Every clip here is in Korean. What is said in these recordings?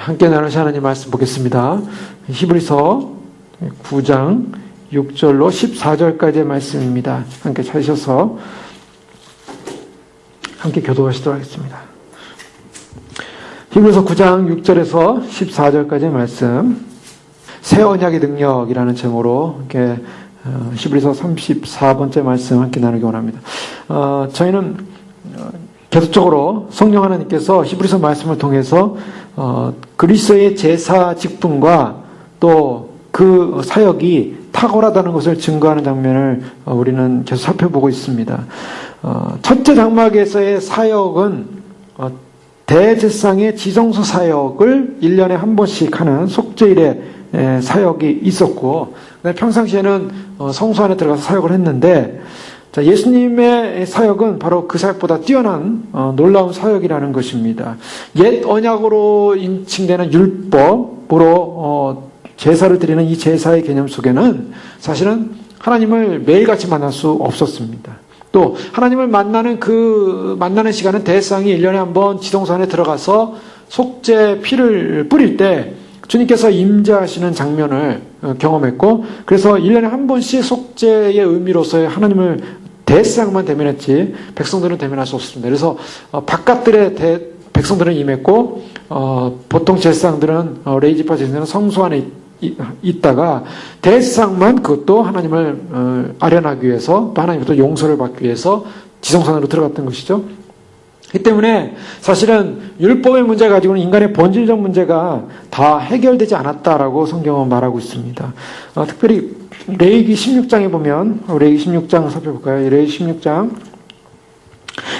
함께 나누실 하나님 말씀 보겠습니다. 히브리서 9장 6절로 14절까지의 말씀입니다. 함께 찾으셔서 함께 교독하시도록 하겠습니다. 히브리서 9장 6절에서 14절까지의 말씀, 새 언약의 능력이라는 제목으로 이렇게 히브리서 34번째 말씀 함께 나누기 원합니다. 저희는 계속적으로 성령 하나님께서 히브리서 말씀을 통해서 그리스도의 제사 직분과 또 그 사역이 탁월하다는 것을 증거하는 장면을 우리는 계속 살펴보고 있습니다. 첫째 장막에서의 사역은 대제사장의 지성소 사역을 1년에 한 번씩 하는 속죄일의 사역이 있었고, 평상시에는 성소 안에 들어가서 사역을 했는데, 예수님의 사역은 바로 그 사역보다 뛰어난 놀라운 사역이라는 것입니다. 옛 언약으로 인칭되는 율법으로 제사를 드리는 이 제사의 개념 속에는 사실은 하나님을 매일같이 만날 수 없었습니다. 또 하나님을 만나는 시간은 대제사장이 1년에 한 번 지성소 안에 들어가서 속죄 피를 뿌릴 때 주님께서 임재하시는 장면을 경험했고, 그래서 1년에 한 번씩 속죄의 의미로서의 하나님을 대제사장만 대면했지 백성들은 대면할 수 없습니다. 그래서 바깥들의 백성들은 임했고, 보통 제사장들은 레위지파 제사장은 성소 안에 있다가 대제사장만 그것도 하나님을 아련하기 위해서 또 하나님부터 용서를 받기 위해서 지성소 안으로 들어갔던 것이죠. 이 때문에 사실은 율법의 문제 가지고는 인간의 본질적 문제가 다 해결되지 않았다라고 성경은 말하고 있습니다. 특별히 레위기 16장에 보면, 레위기 16장 살펴볼까요? 레위기 16장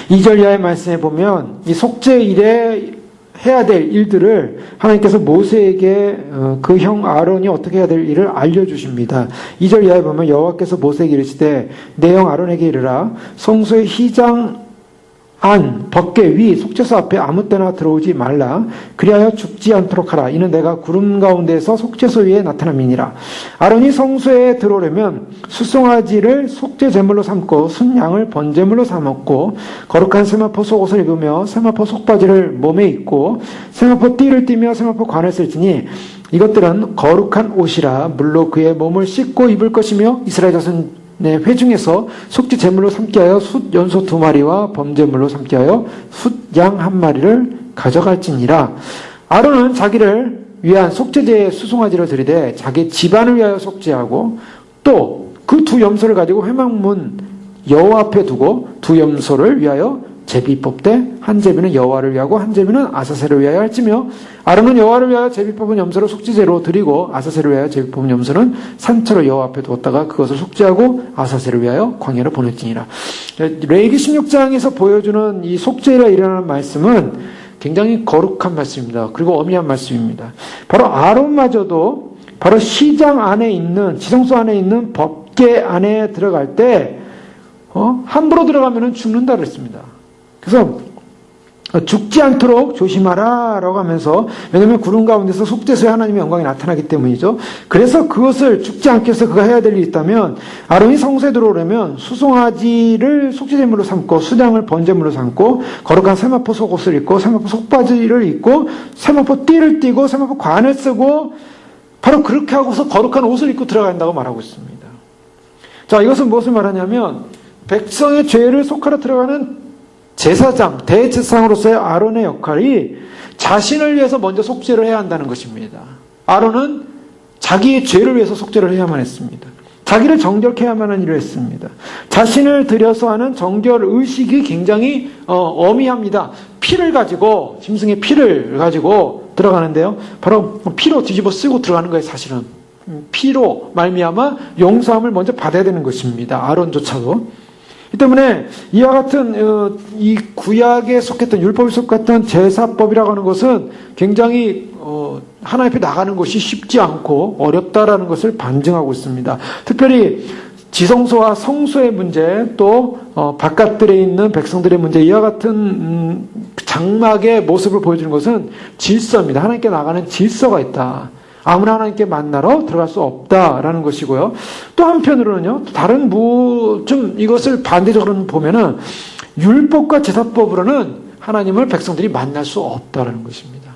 2절 이하의 말씀에 보면 이 속죄일에 해야 될 일들을 하나님께서 모세에게 그 형 아론이 어떻게 해야 될 일을 알려주십니다. 2절 이하에 보면 여호와께서 모세에게 이르시되 내 형 아론에게 이르라. 성소의 휘장 안 벗개 위 속죄소 앞에 아무 때나 들어오지 말라. 그리하여 죽지 않도록 하라. 이는 내가 구름 가운데에서 속죄소 위에 나타남이니라. 아론이 성소에 들어오려면 수송아지를 속죄 제물로 삼고 순양을 번제물로 삼았고 거룩한 세마포 속옷을 입으며 세마포 속바지를 몸에 입고 세마포 띠를 띠며 세마포 관을 쓸지니 이것들은 거룩한 옷이라. 물로 그의 몸을 씻고 입을 것이며 이스라엘 자손 회중에서 속죄 제물로 삼게 하여 숫 연소 2마리와 범제물로 삼게 하여 숫 양 1마리를 가져갈지니라. 아론은 자기를 위한 속죄제의 수송아지를 드리되 자기 집안을 위하여 속죄하고 또 그 두 염소를 가지고 회막문 여호와 앞에 두고 두 염소를 위하여 제비 뽑되 한 제비는 여호와를 위하고 한 제비는 아사셀을 위하여 할지며 아론은 여호와를 위하여 제비 뽑은 염소를 속죄제로 드리고 아사셀을 위하여 제비 뽑은 염소는 산처로 여호와 앞에 두었다가 그것을 속죄하고 아사셀을 위하여 광야로 보냈지니라. 레위기 16장에서 보여주는 이 속죄가 일어나는 말씀은 굉장히 거룩한 말씀입니다. 그리고 엄미한 말씀입니다. 바로 아론마저도 바로 시장 안에 있는, 지성소 안에 있는 법궤 안에 들어갈 때 함부로 들어가면 죽는다 그랬습니다. 그래서 죽지 않도록 조심하라 라고 하면서, 왜냐하면 구름 가운데서 속죄소에 하나님의 영광이 나타나기 때문이죠. 그래서 그것을 죽지 않게 해서 그가 해야 될 일이 있다면 아론이 성소에 들어오려면 수송아지를 속죄제물로 삼고 수장을 번제물로 삼고 거룩한 세마포 속옷을 입고 세마포 속바지를 입고 세마포 띠를 띠고 세마포 관을 쓰고 바로 그렇게 하고서 거룩한 옷을 입고 들어가야 한다고 말하고 있습니다. 자, 이것은 무엇을 말하냐면 백성의 죄를 속하러 들어가는 제사장, 대제사장으로서의 아론의 역할이 자신을 위해서 먼저 속죄를 해야 한다는 것입니다. 아론은 자기의 죄를 위해서 속죄를 해야만 했습니다. 자기를 정결케 해야만 하는 일을 했습니다. 자신을 들여서 하는 정결 의식이 굉장히 엄미합니다. 피를 가지고, 짐승의 피를 가지고 들어가는데요. 바로 피로 뒤집어 쓰고 들어가는 거예요, 사실은. 피로 말미암아 용서함을 먼저 받아야 되는 것입니다. 아론조차도. 이 때문에 이와 같은 이 구약에 속했던, 율법에 속했던 제사법이라고 하는 것은 굉장히 하나님 앞에 나가는 것이 쉽지 않고 어렵다라는 것을 반증하고 있습니다. 특별히 지성소와 성소의 문제, 또 바깥들에 있는 백성들의 문제, 이와 같은 장막의 모습을 보여주는 것은 질서입니다. 하나님께 나가는 질서가 있다. 아무나 하나님께 만나러 들어갈 수 없다라는 것이고요. 또 한편으로는요, 다른 좀 이것을 반대적으로 보면은 율법과 제사법으로는 하나님을 백성들이 만날 수 없다라는 것입니다.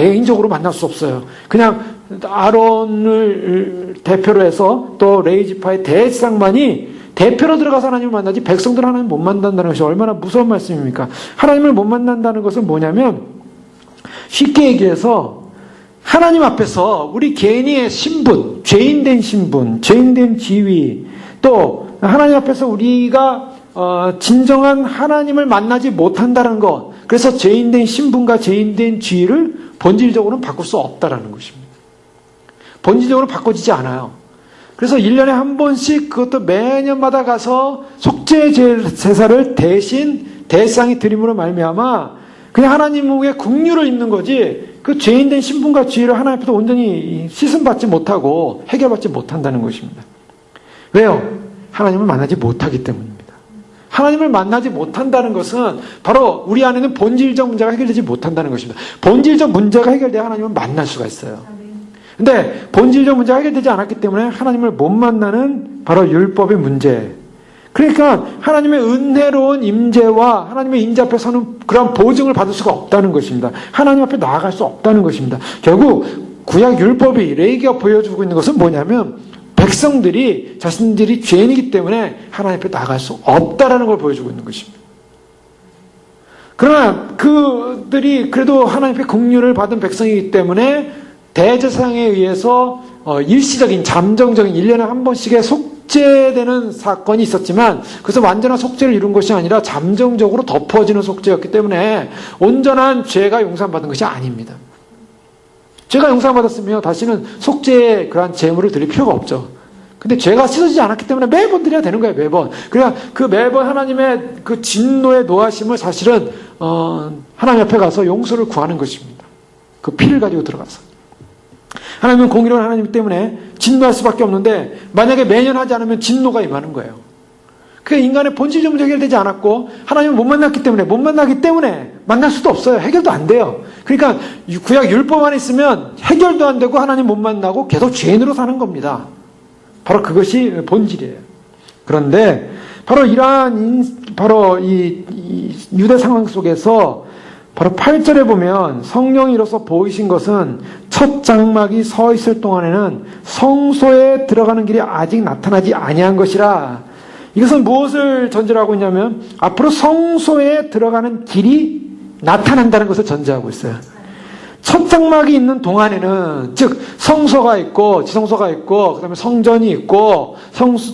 개인적으로 만날 수 없어요. 그냥 아론을 대표로 해서 또 레위지파의 대제사장만이 대표로 들어가서 하나님을 만나지 백성들은 하나님을 못 만난다는 것이 얼마나 무서운 말씀입니까? 하나님을 못 만난다는 것은 뭐냐면 쉽게 얘기해서 하나님 앞에서 우리 개인의 신분, 죄인된 신분, 죄인된 지위, 또 하나님 앞에서 우리가 진정한 하나님을 만나지 못한다는 것, 그래서 죄인된 신분과 죄인된 지위를 본질적으로는 바꿀 수 없다는 것입니다. 본질적으로 바꿔지지 않아요. 그래서 1년에 한 번씩 그것도 매년마다 가서 속죄 제사를 대신 대상이 드림으로 말미암아 그냥 하나님의 긍휼을 입는 거지 그 죄인된 신분과 지위를 하나님 앞에서 온전히 씻음받지 못하고 해결받지 못한다는 것입니다. 왜요? 하나님을 만나지 못하기 때문입니다. 하나님을 만나지 못한다는 것은 바로 우리 안에는 본질적 문제가 해결되지 못한다는 것입니다. 본질적 문제가 해결돼야 하나님을 만날 수가 있어요. 근데 본질적 문제가 해결되지 않았기 때문에 하나님을 못 만나는 바로 율법의 문제. 그러니까 하나님의 은혜로운 임재와 하나님의 임재 앞에 서는 그런 보증을 받을 수가 없다는 것입니다. 하나님 앞에 나아갈 수 없다는 것입니다. 결국 구약 율법이 레위기가 보여주고 있는 것은 뭐냐면 백성들이 자신들이 죄인이기 때문에 하나님 앞에 나아갈 수 없다라는 걸 보여주고 있는 것입니다. 그러나 그들이 그래도 하나님 앞에 긍휼을 받은 백성이기 때문에 대제사장에 의해서 일시적인 잠정적인 1년에 한 번씩의 속죄되는 사건이 있었지만 그것은 완전한 속죄를 이룬 것이 아니라 잠정적으로 덮어지는 속죄였기 때문에 온전한 죄가 용서받은 것이 아닙니다. 죄가 용서받았으면 다시는 속죄의 그러한 제물을 드릴 필요가 없죠. 근데 죄가 씻어지지 않았기 때문에 매번 드려야 되는 거예요. 매번. 그러니까 그 매번 하나님의 그 진노의 노하심을 사실은 하나님 앞에 가서 용서를 구하는 것입니다. 그 피를 가지고 들어가서. 하나님은 공의로운 하나님 때문에 진노할 수밖에 없는데 만약에 매년 하지 않으면 진노가 임하는 거예요. 그게 인간의 본질적 문제가 해결되지 않았고 하나님을 못 만나기 때문에 만날 수도 없어요. 해결도 안 돼요. 그러니까 구약 율법 안에 있으면 해결도 안 되고 하나님 못 만나고 계속 죄인으로 사는 겁니다. 바로 그것이 본질이에요. 그런데 바로 바로 이 유대 상황 속에서 바로 8절에 보면 성령이 이로써 보이신 것은 첫 장막이 서 있을 동안에는 성소에 들어가는 길이 아직 나타나지 아니한 것이라. 이것은 무엇을 전제로 하고 있냐면 앞으로 성소에 들어가는 길이 나타난다는 것을 전제하고 있어요. 첫 장막이 있는 동안에는 즉 성소가 있고 지성소가 있고 그다음에 성전이 있고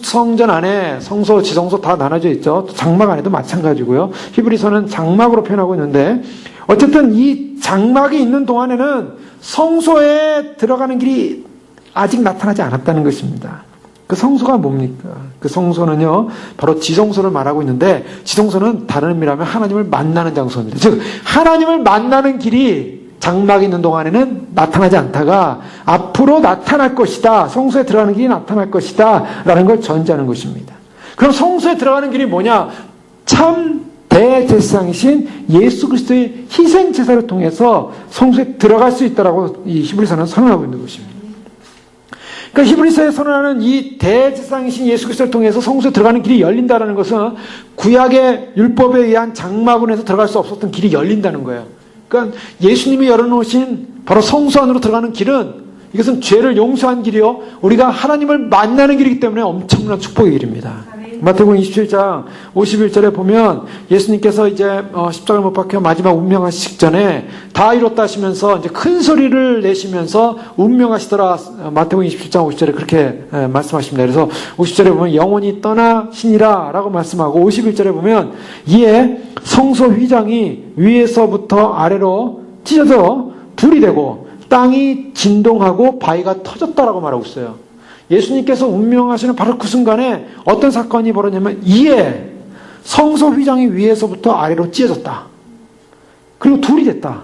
성전 안에 성소 지성소 다 나눠져 있죠. 장막 안에도 마찬가지고요. 히브리서는 장막으로 표현하고 있는데 어쨌든 이 장막이 있는 동안에는 성소에 들어가는 길이 아직 나타나지 않았다는 것입니다. 그 성소가 뭡니까? 그 성소는요, 바로 지성소를 말하고 있는데, 지성소는 다른 의미라면 하나님을 만나는 장소입니다. 즉, 하나님을 만나는 길이 장막이 있는 동안에는 나타나지 않다가, 앞으로 나타날 것이다. 성소에 들어가는 길이 나타날 것이다. 라는 걸 전제하는 것입니다. 그럼 성소에 들어가는 길이 뭐냐? 참 대제사장이신 예수 그리스도의 희생 제사를 통해서 성소에 들어갈 수 있다라고 이 히브리서는 선언하고 있는 것입니다. 그러니까 히브리서에 선언하는 이 대제사장이신 예수 그리스도를 통해서 성소에 들어가는 길이 열린다는 것은 구약의 율법에 의한 장막원에서 들어갈 수 없었던 길이 열린다는 거예요. 그러니까 예수님이 열어놓으신 바로 성소 안으로 들어가는 길은 이것은 죄를 용서한 길이요, 우리가 하나님을 만나는 길이기 때문에 엄청난 축복의 길입니다. 마태복음 27장 51절에 보면 예수님께서 이제 십자가를 못 박혀 마지막 운명하시기 직전에 다 이뤘다 하시면서 이제 큰 소리를 내시면서 운명하시더라. 마태복음 27장 50절에 그렇게 말씀하십니다. 그래서 50절에 보면 영혼이 떠나시니라 라고 말씀하고 51절에 보면 이에 성소 휘장이 위에서부터 아래로 찢어져 불이 되고 땅이 진동하고 바위가 터졌다라고 말하고 있어요. 예수님께서 운명하시는 바로 그 순간에 어떤 사건이 벌어졌냐면 이에 성소 휘장이 위에서부터 아래로 찢어졌다. 그리고 둘이 됐다.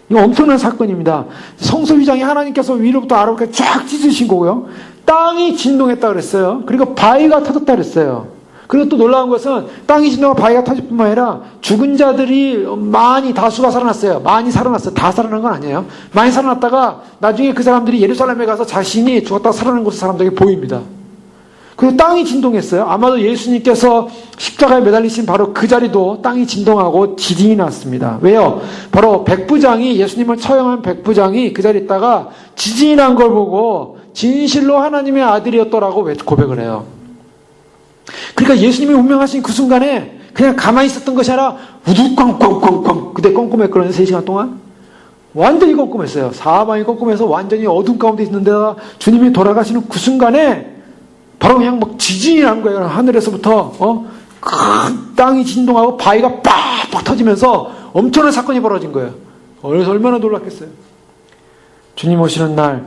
이거 엄청난 사건입니다. 성소 휘장이 하나님께서 위로부터 아래로 쫙 찢으신 거고요. 땅이 진동했다 그랬어요. 그리고 바위가 터졌다 그랬어요. 그리고 또 놀라운 것은 땅이 진동하고 바위가 터질 뿐만 아니라 죽은 자들이 많이 다수가 살아났어요. 많이 살아났어요. 다 살아난 건 아니에요. 많이 살아났다가 나중에 그 사람들이 예루살렘에 가서 자신이 죽었다가 살아난 것을 사람들에게 보입니다. 그리고 땅이 진동했어요. 아마도 예수님께서 십자가에 매달리신 바로 그 자리도 땅이 진동하고 지진이 났습니다. 왜요? 바로 백부장이, 예수님을 처형한 백부장이 그 자리에 있다가 지진이 난 걸 보고 진실로 하나님의 아들이었더라고 고백을 해요. 그러니까 예수님이 운명하신 그 순간에 그냥 가만히 있었던 것이 아니라 우두꽝꽝꽝꽝, 그때 꼼꼼했거든요. 3시간 동안. 완전히 꼼꼼했어요. 사방이 꼼꼼해서 완전히 어둠 가운데 있는데다가 주님이 돌아가시는 그 순간에 바로 그냥 막 지진이 난 거예요. 하늘에서부터 큰 땅이 진동하고 바위가 빡빡 터지면서 엄청난 사건이 벌어진 거예요. 그래서 얼마나 놀랐겠어요. 주님 오시는 날,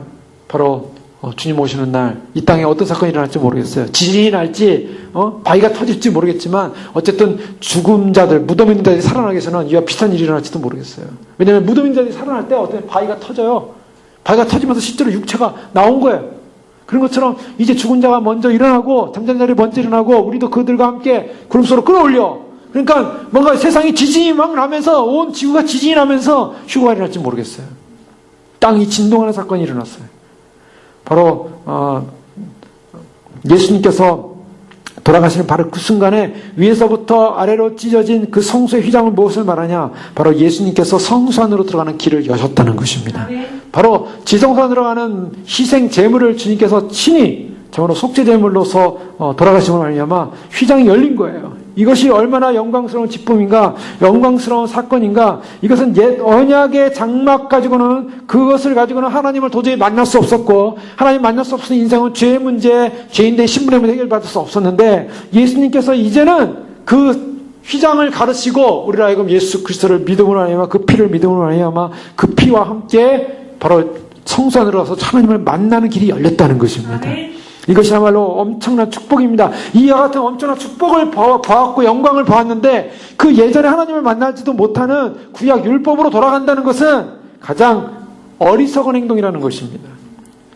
바로 주님 오시는 날 이 땅에 어떤 사건이 일어날지 모르겠어요. 지진이 날지 바위가 터질지 모르겠지만 어쨌든 죽은 자들, 무덤에 있는 자들이 살아나기 위해서는 이와 비슷한 일이 일어날지도 모르겠어요. 왜냐하면 무덤에 있는 자들이 살아날 때 어떤 바위가 터져요. 바위가 터지면서 실제로 육체가 나온 거예요. 그런 것처럼 이제 죽은 자가 먼저 일어나고 잠자는 자들이 먼저 일어나고 우리도 그들과 함께 구름 속으로 끌어올려. 그러니까 뭔가 세상에 지진이 막 나면서 온 지구가 지진이 나면서 휴거가 일어날지 모르겠어요. 땅이 진동하는 사건이 일어났어요. 바로 예수님께서 돌아가시는 바로 그 순간에 위에서부터 아래로 찢어진 그 성소의 휘장은 무엇을 말하냐? 바로 예수님께서 성소 안으로 들어가는 길을 여셨다는 것입니다. 바로 지성소 안으로 가는 희생 제물을 주님께서 친히 정말로 속죄 제물로서 돌아가심을 말미암아 휘장이 열린 거예요. 이것이 얼마나 영광스러운 기쁨인가, 영광스러운 사건인가. 이것은 옛 언약의 장막 가지고는, 그것을 가지고는 하나님을 도저히 만날 수 없었고, 하나님 만날 수 없는 인생은 죄의 문제, 죄인된 신분의 문제 해결받을 수 없었는데, 예수님께서 이제는 그 휘장을 가르치고 우리를 하여금 예수 그리스도를 믿음으로 말미암아, 그 피를 믿음으로 말미암아 그 피와 함께 바로 성소 안으로 가서 하나님을 만나는 길이 열렸다는 것입니다. 이것이야말로 엄청난 축복입니다. 이와 같은 엄청난 축복을 보았고 영광을 보았는데 그 예전에 하나님을 만나지도 못하는 구약 율법으로 돌아간다는 것은 가장 어리석은 행동이라는 것입니다.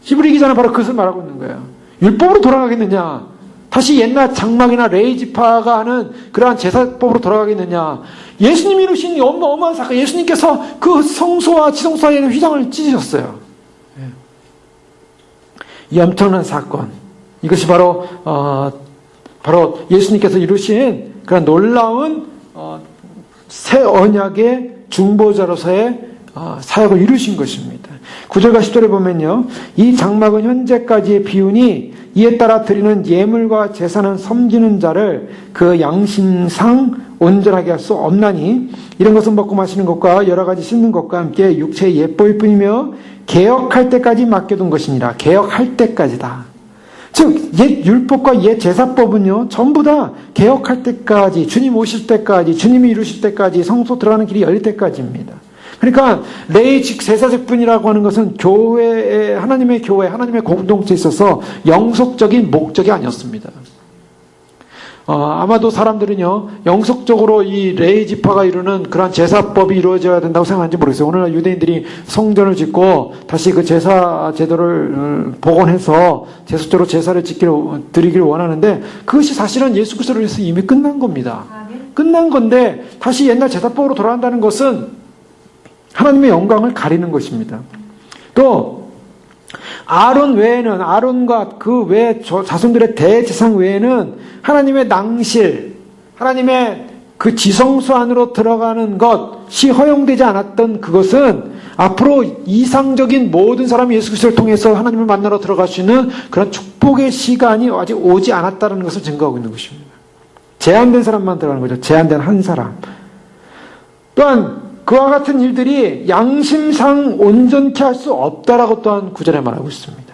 히브리 기자는 바로 그것을 말하고 있는 거예요. 율법으로 돌아가겠느냐? 다시 옛날 장막이나 레이지파가 하는 그러한 제사법으로 돌아가겠느냐? 예수님이 이루신 어마어마한 사건, 예수님께서 그 성소와 지성소 사이에 있는 휘장을 찢으셨어요. 이 엄청난 사건, 이것이 바로 예수님께서 이루신 그런 놀라운 새 언약의 중보자로서의 사역을 이루신 것입니다. 9절과 10절에 보면요, 이 장막은 현재까지의 비운이 이에 따라 드리는 예물과 제사는 섬기는 자를 그 양심상 온전하게 할 수 없나니 이런 것은 먹고 마시는 것과 여러 가지 씻는 것과 함께 육체의 예법일 뿐이며 개혁할 때까지 맡겨둔 것이니라. 개혁할 때까지다. 즉 옛 율법과 옛 제사법은요 전부 다 개혁할 때까지, 주님 오실 때까지, 주님이 이루실 때까지, 성소 들어가는 길이 열릴 때까지입니다. 그러니까 레이직 제사제뿐이라고 하는 것은 교회의, 하나님의 교회, 하나님의 공동체에 있어서 영속적인 목적이 아니었습니다. 아마도 사람들은요, 영속적으로 이 레이지파가 이루는 그러한 제사법이 이루어져야 된다고 생각하는지 모르겠어요. 오늘날 유대인들이 성전을 짓고 다시 그 제사 제도를 복원해서 제수적으로 제사를 드리기를 원하는데 그것이 사실은 예수 그리스도를 위해서 이미 끝난 겁니다. 끝난 건데 다시 옛날 제사법으로 돌아간다는 것은 하나님의 영광을 가리는 것입니다. 또 아론 외에는, 아론과 그 외 자손들의 대제사장 외에는 하나님의 낭실, 하나님의 그 지성소 안으로 들어가는 것이 허용되지 않았던 그것은 앞으로 이상적인 모든 사람이 예수 그리스도를 통해서 하나님을 만나러 들어갈 수 있는 그런 축복의 시간이 아직 오지 않았다는 것을 증거하고 있는 것입니다. 제한된 사람만 들어가는 거죠. 제한된 한 사람. 또한 그와 같은 일들이 양심상 온전케 할 수 없다라고 또한 9절에 말하고 있습니다.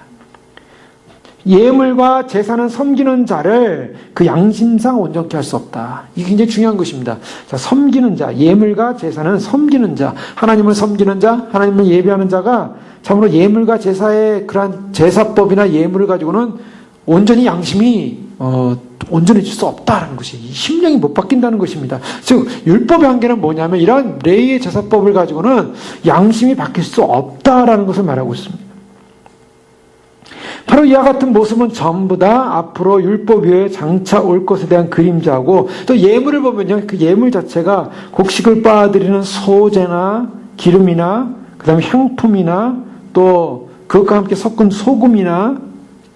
예물과 제사는 섬기는 자를 그 양심상 온전케 할 수 없다. 이게 굉장히 중요한 것입니다. 자, 섬기는 자, 예물과 제사는 섬기는 자, 하나님을 섬기는 자, 하나님을 예배하는 자가 참으로 예물과 제사의 그러한 제사법이나 예물을 가지고는 온전히 양심이 온전해질 수 없다는 것이, 심령이 못 바뀐다는 것입니다. 즉 율법의 한계는 뭐냐면 이러한 레위의 제사법을 가지고는 양심이 바뀔 수 없다라는 것을 말하고 있습니다. 바로 이와 같은 모습은 전부 다 앞으로 율법 위에 장차 올 것에 대한 그림자고, 또 예물을 보면요, 그 예물 자체가 곡식을 빻아드리는 소재나 기름이나 그 다음에 향품이나 또 그것과 함께 섞은 소금이나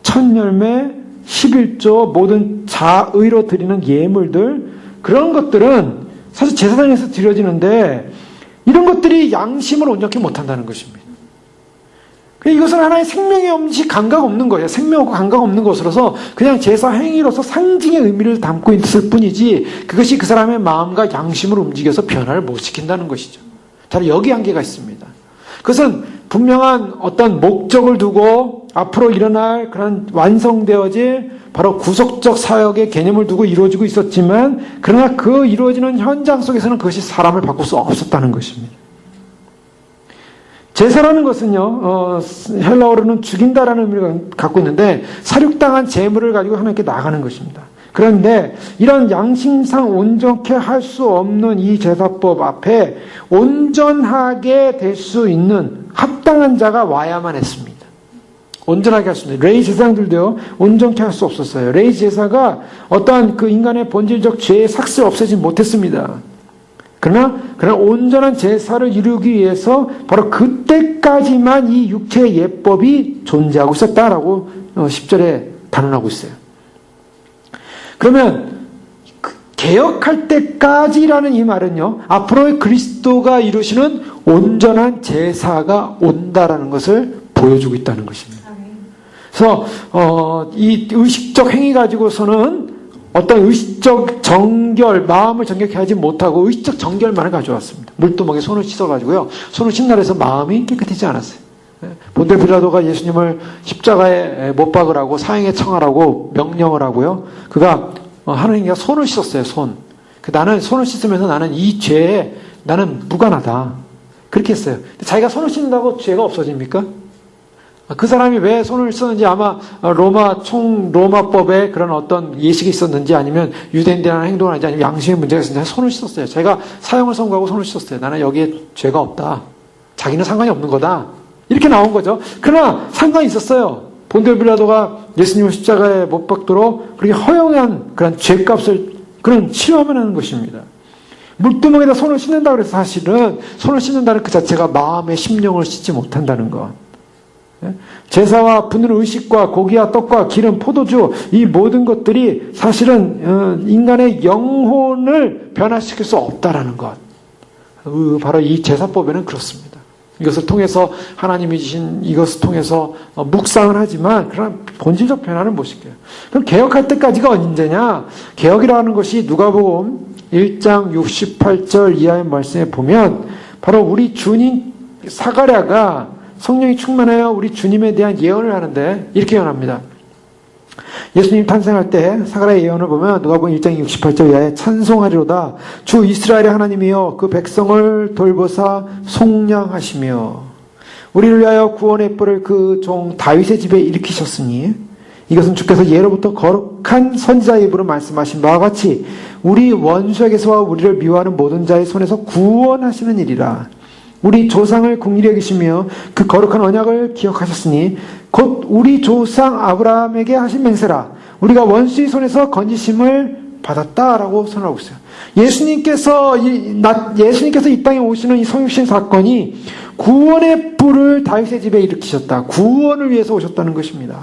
천열매, 11조, 모든 자의로 드리는 예물들, 그런 것들은 사실 제사장에서 드려지는데 이런 것들이 양심을 온전히 못한다는 것입니다. 이것은 하나의 생명이 없이 감각 없는 거예요. 생명 없고 감각 없는 것으로서 그냥 제사 행위로서 상징의 의미를 담고 있을 뿐이지 그것이 그 사람의 마음과 양심을 움직여서 변화를 못 시킨다는 것이죠. 자, 여기 한계가 있습니다. 그것은 분명한 어떤 목적을 두고 앞으로 일어날 그런 완성되어질 바로 구속적 사역의 개념을 두고 이루어지고 있었지만 그러나 그 이루어지는 현장 속에서는 그것이 사람을 바꿀 수 없었다는 것입니다. 제사라는 것은요, 헬라어로는 죽인다라는 의미를 갖고 있는데 살육당한 제물을 가지고 하나님께 나가는 것입니다. 그런데 이런 양심상 온전케 할 수 없는 이 제사법 앞에 온전하게 될 수 있는 합당한 자가 와야만 했습니다. 온전하게 할 수 있는. 레위 제사장들도요, 온전케 할 수 없었어요. 레위 제사가 어떠한 그 인간의 본질적 죄의 삭스를 없애지 못했습니다. 그러나 온전한 제사를 이루기 위해서 바로 그때까지만 이 육체의 예법이 존재하고 있었다라고 10절에 단언하고 있어요. 그러면 개혁할 때까지라는 이 말은요, 앞으로의 그리스도가 이루시는 온전한 제사가 온다라는 것을 보여주고 있다는 것입니다. 그래서 이 의식적 행위 가지고서는 어떤 의식적 정결, 마음을 정결케 하지 못하고 의식적 정결만을 가져왔습니다. 물두멍에 손을 씻어가지고요, 손을 씻나 해서 마음이 깨끗하지 않았어요. 본데 빌라도가 예수님을 십자가에 못 박으라고 사형에 청하라고 명령을 하고요, 그가 하나님과 손을 씻었어요. 나는 손을 씻으면서 나는 이 죄에 나는 무관하다, 그렇게 했어요. 근데 자기가 손을 씻는다고 죄가 없어집니까? 그 사람이 왜 손을 썼는지 아마 로마법에 그런 어떤 예식이 있었는지 아니면 유대인들이라는 행동을 하는지 아니면 양심의 문제가 있었는지 손을 씻었어요. 제가 사형을 선고하고 손을 씻었어요. 나는 여기에 죄가 없다. 자기는 상관이 없는 거다. 이렇게 나온 거죠. 그러나 상관이 있었어요. 본데 빌라도가 예수님을 십자가에 못 박도록 그렇게 허용한 그런 죄값을 그런 치료하면 하는 것입니다. 물두멍에다 손을 씻는다 그래서 사실은 손을 씻는다는 그 자체가 마음의 심령을 씻지 못한다는 것. 제사와 붓는 의식과 고기와 떡과 기름, 포도주, 이 모든 것들이 사실은 인간의 영혼을 변화시킬 수 없다라는 것. 바로 이 제사법에는 그렇습니다. 이것을 통해서 하나님이 주신 이것을 통해서 묵상을 하지만 그런 본질적 변화는 못 시켜요. 그럼 개혁할 때까지가 언제냐? 개혁이라는 것이 누가복음 1장 68절 이하의 말씀에 보면 바로 우리 주님 사가랴가 성령이 충만하여 우리 주님에 대한 예언을 하는데 이렇게 예언합니다. 예수님 탄생할 때 사가랴의 예언을 보면 누가복음 1장 68절 이하에 찬송하리로다 주 이스라엘의 하나님이여 그 백성을 돌보사 속량하시며 우리를 위하여 구원의 뿔을 그 종 다윗의 집에 일으키셨으니 이것은 주께서 예로부터 거룩한 선지자의 입으로 말씀하신 바와 같이 우리 원수에게서와 우리를 미워하는 모든 자의 손에서 구원하시는 일이라. 우리 조상을 긍휼히 여기시며 그 거룩한 언약을 기억하셨으니 곧 우리 조상 아브라함에게 하신 맹세라. 우리가 원수의 손에서 건지심을 받았다라고 선언하고 있어요. 예수님께서 이 땅에 오시는 이 성육신 사건이 구원의 뿔을 다윗의 집에 일으키셨다. 구원을 위해서 오셨다는 것입니다.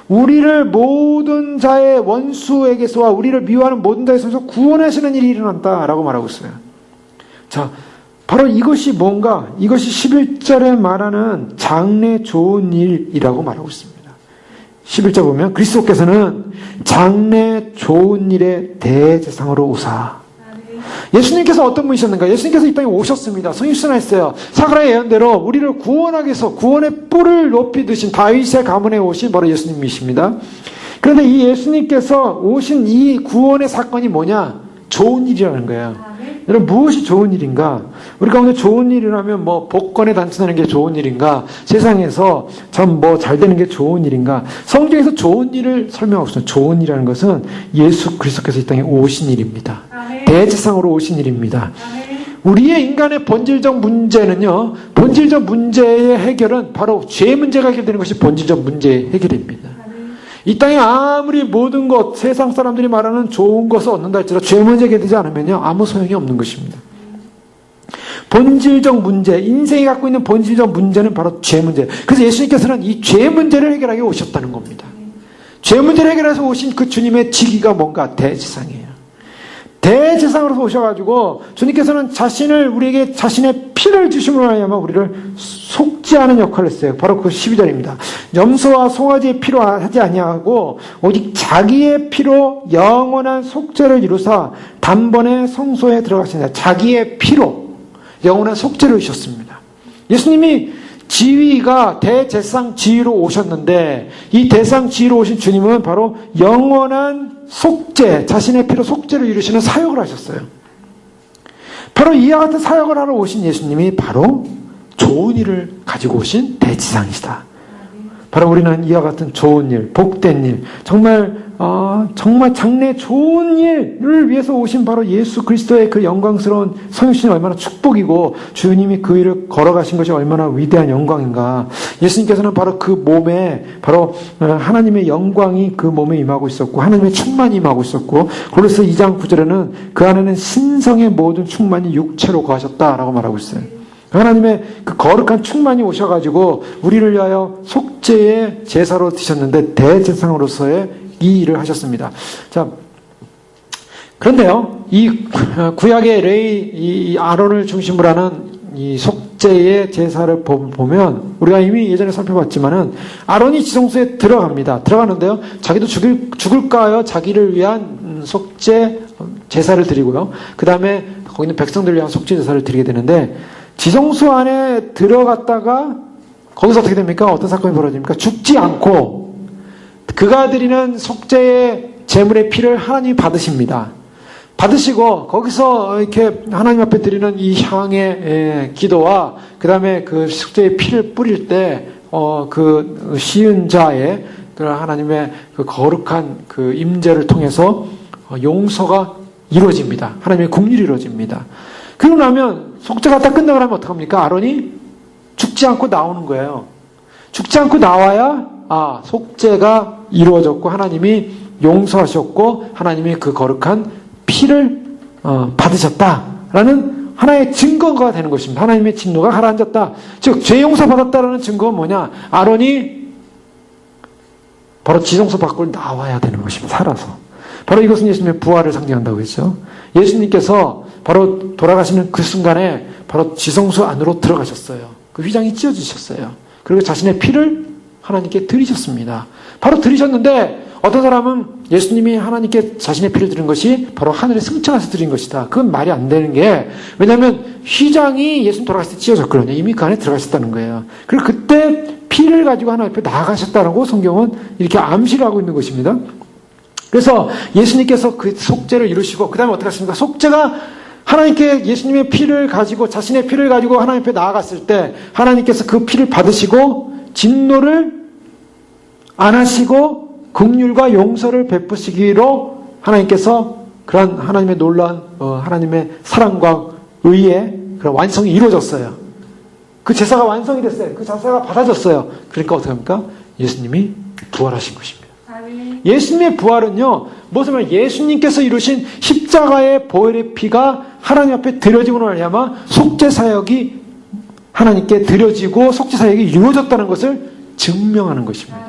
우리를 모든 자의 원수에게서와 우리를 미워하는 모든 자의 손에서 구원하시는 일이 일어난다라고 말하고 있어요. 자, 바로 이것이 뭔가? 이것이 11절에 말하는 장래 좋은 일이라고 말하고 있습니다. 11절 보면 그리스도께서는 장래 좋은 일의 대제사장으로 오사. 예수님께서 어떤 분이셨는가? 예수님께서 이 땅에 오셨습니다. 성육신하셨어요. 사가랴의 예언대로 우리를 구원하기 위해서 구원의 뿔을 높이 드신 다윗의 가문에 오신 바로 예수님이십니다. 그런데 이 예수님께서 오신 이 구원의 사건이 뭐냐? 좋은 일이라는 거예요. 여러분, 무엇이 좋은 일인가? 우리 가운데 좋은 일이라면 복권에 당첨하는 게 좋은 일인가? 세상에서 참 잘 되는 게 좋은 일인가? 성경에서 좋은 일을 설명하고 있습니다. 좋은 일이라는 것은 예수 그리스도께서 이 땅에 오신 일입니다. 대제사장으로 오신 일입니다. 우리의 인간의 본질적 문제는요, 본질적 문제의 해결은 바로 죄 문제가 해결되는 것이 본질적 문제의 해결입니다. 이 땅에 아무리 모든 것, 세상 사람들이 말하는 좋은 것을 얻는다 할지라도 죄 문제 해결되지 않으면요, 아무 소용이 없는 것입니다. 본질적 문제, 인생이 갖고 있는 본질적 문제는 바로 죄 문제. 그래서 예수님께서는 이 죄 문제를 해결하기 오셨다는 겁니다. 죄 죄 문제를 해결해서 오신 그 주님의 직위가 뭔가? 대제사장이에요. 대제사장으로서 오셔가지고 주님께서는 우리에게 자신의 피를 주심으로 하여금 우리를 속죄하는 역할을 했어요. 바로 그 12절입니다. 염소와 송아지의 피로 하지 아니하고 오직 자기의 피로 영원한 속죄를 이루사 단번에 성소에 들어가시니라. 자기의 피로 영원한 속죄를 이루셨습니다. 예수님이 지위가 대제사장 지위로 오셨는데 이 대제사장 지위로 오신 주님은 바로 영원한 속죄, 자신의 피로 속죄를 이루시는 사역을 하셨어요. 바로 이와 같은 사역을 하러 오신 예수님이 바로 좋은 일을 가지고 오신 대제사장이시다. 바로 우리는 이와 같은 좋은 일, 복된 일, 정말 장래 좋은 일을 위해서 오신 바로 예수 그리스도의 그 영광스러운 성육신이 얼마나 축복이고 주님이 그 일을 걸어가신 것이 얼마나 위대한 영광인가. 예수님께서는 바로 그 몸에 바로 하나님의 영광이 그 몸에 임하고 있었고 하나님의 충만이 임하고 있었고 골로새 2장 9절에는 그 안에는 신성의 모든 충만이 육체로 거하셨다라고 말하고 있어요. 하나님의 그 거룩한 충만이 오셔가지고 우리를 위하여 속죄의 제사로 드셨는데 대제사장으로서의 이 일을 하셨습니다. 자, 그런데요, 이 구약의 이 아론을 중심으로 하는 이 속죄의 제사를 보면 우리가 이미 예전에 살펴봤지만은 아론이 지성소에 들어가는데요, 자기도 죽을까 하여 자기를 위한 속죄 제사를 드리고요, 그 다음에 거기 있는 백성들을 위한 속죄 제사를 드리게 되는데 지성소 안에 들어갔다가 거기서 어떻게 됩니까? 어떤 사건이 벌어집니까? 죽지 않고 그가 드리는 속죄의 제물의 피를 하나님이 받으십니다. 받으시고 거기서 이렇게 하나님 앞에 드리는 이 향의 기도와 그 다음에 그 속죄의 피를 뿌릴 때 그 시은 자의 그 하나님의 그 거룩한 그 임재를 통해서 용서가 이루어집니다. 하나님의 국률이 이루어집니다. 그러고 나면 속죄가 딱 끝나고 나면 어떡합니까? 아론이 죽지 않고 나오는 거예요. 죽지 않고 나와야 속죄가 이루어졌고 하나님이 용서하셨고 하나님이 그 거룩한 피를 받으셨다라는 하나의 증거가 되는 것입니다. 하나님의 진노가 가라앉았다. 즉 죄 용서 받았다라는 증거는 뭐냐? 아론이 바로 지성소 밖으로 나와야 되는 것입니다. 살아서. 바로 이것은 예수님의 부활을 상징한다고 했죠. 예수님께서 바로 돌아가시는 그 순간에 바로 지성소 안으로 들어가셨어요. 그 휘장이 찢어지셨어요. 그리고 자신의 피를 하나님께 드리셨습니다. 바로 드리셨는데 어떤 사람은 예수님이 하나님께 자신의 피를 드린 것이 바로 하늘에 승천해서 드린 것이다. 그건 말이 안 되는 게, 왜냐하면 휘장이 예수님 돌아갔을 때 찢어졌거든요. 이미 그 안에 들어가셨다는 거예요. 그리고 그때 피를 가지고 하나님 앞에 나아가셨다라고 성경은 이렇게 암시를 하고 있는 것입니다. 그래서 예수님께서 그 속죄를 이루시고 그 다음에 어떻게 하십니까? 속죄가 하나님께 예수님의 피를 가지고 자신의 피를 가지고 하나님 앞에 나아갔을 때 하나님께서 그 피를 받으시고 진노를 안 하시고 긍휼과 용서를 베푸시기로 하나님께서 그런 하나님의 놀라운 하나님의 사랑과 의의 그런 완성이 이루어졌어요. 그 제사가 완성이 됐어요. 그 제사가 받아졌어요. 그러니까 어떻게 합니까? 예수님이 부활하신 것입니다. 예수님의 부활은요, 무슨 말? 예수님께서 이루신 십자가의 보혈의 피가 하나님 앞에 드려지고 말미암아 속죄 사역이 하나님께 드려지고 속죄 사역이 이루어졌다는 것을 증명하는 것입니다.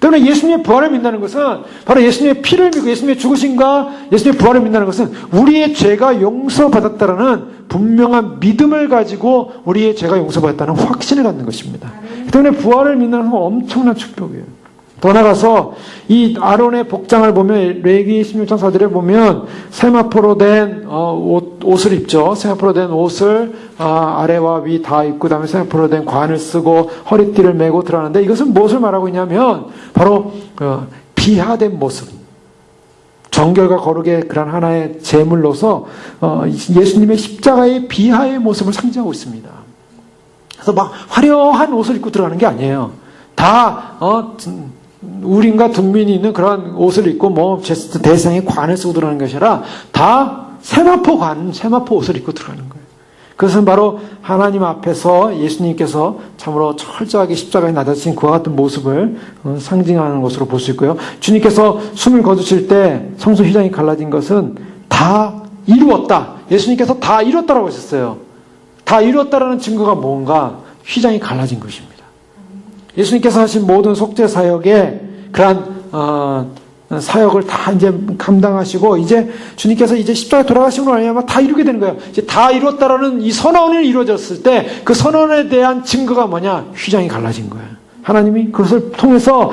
때문에 예수님의 부활을 믿는다는 것은 바로 예수님의 피를 믿고 예수님의 죽으심과 예수님의 부활을 믿는다는 것은 우리의 죄가 용서받았다라는 분명한 믿음을 가지고 우리의 죄가 용서받았다는 확신을 갖는 것입니다. 때문에 부활을 믿는 것은 엄청난 축복이에요. 더 나아가서 이 아론의 복장을 보면 레위기 16장 4절에 보면 세마포로 된 옷을 입죠. 세마포로 된 옷을 아래와 위 다 입고 그다음에 세마포로 된 관을 쓰고 허리띠를 메고 들어가는데 이것은 무엇을 말하고 있냐면 바로 비하된 모습, 정결과 거룩의 그런 하나의 제물로서 예수님의 십자가의 비하의 모습을 상징하고 있습니다. 그래서 막 화려한 옷을 입고 들어가는 게 아니에요. 다 우림과 둥민이 있는 그런 옷을 입고 대상의 관을 쓰고 들어가는 것이 아니라 다 세마포 옷을 입고 들어가는 거예요. 그것은 바로 하나님 앞에서 예수님께서 참으로 철저하게 십자가에 나다신 그와 같은 모습을 상징하는 것으로 볼 수 있고요. 주님께서 숨을 거두실 때 성소 휘장이 갈라진 것은 다 이루었다. 예수님께서 다 이뤘다라고 하셨어요. 다 이뤘다라는 증거가 뭔가? 휘장이 갈라진 것입니다. 예수님께서 하신 모든 속죄 사역에 그러한 사역을 다 이제 감당하시고 이제 주님께서 이제 십자가에 돌아가시고 나면 다 이루게 되는 거예요. 이제 다 이뤘다라는 이 선언이 이루어졌을 때 그 선언에 대한 증거가 뭐냐? 휘장이 갈라진 거예요. 하나님이 그것을 통해서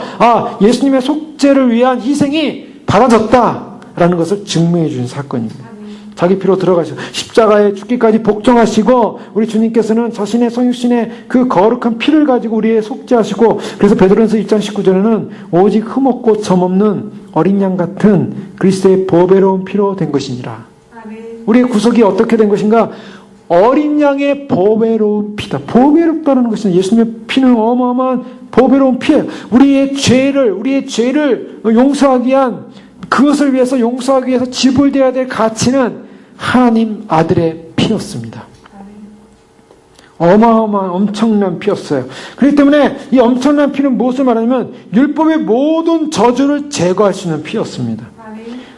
예수님의 속죄를 위한 희생이 받아졌다라는 것을 증명해 주신 사건입니다. 자기 피로 들어가시고 십자가에 죽기까지 복종하시고 우리 주님께서는 자신의 성육신의 그 거룩한 피를 가지고 우리의 속죄하시고 그래서 베드로전서 1장 19절에는 오직 흠없고 점없는 어린 양 같은 그리스도의 보배로운 피로 된 것이니라. 우리의 구속이 어떻게 된 것인가? 어린 양의 보배로운 피다. 보배롭다는 것은 예수님의 피는 어마어마한 보배로운 피예요. 우리의 죄를 용서하기 위한 그것을 위해서 용서하기 위해서 지불되어야 될 가치는 하나님 아들의 피였습니다. 어마어마한 엄청난 피였어요. 그렇기 때문에 이 엄청난 피는 무엇을 말하냐면 율법의 모든 저주를 제거할 수 있는 피였습니다.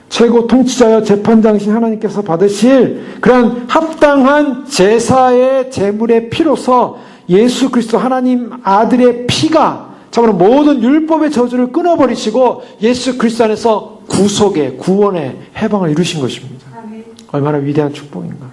최고 통치자여 재판장이신 하나님께서 받으실 그런 합당한 제사의 제물의 피로서 예수 그리스도 하나님 아들의 피가 참으로 모든 율법의 저주를 끊어버리시고 예수 그리스도 안에서 구속의 구원의 해방을 이루신 것입니다. 얼마나 위대한 축복인가.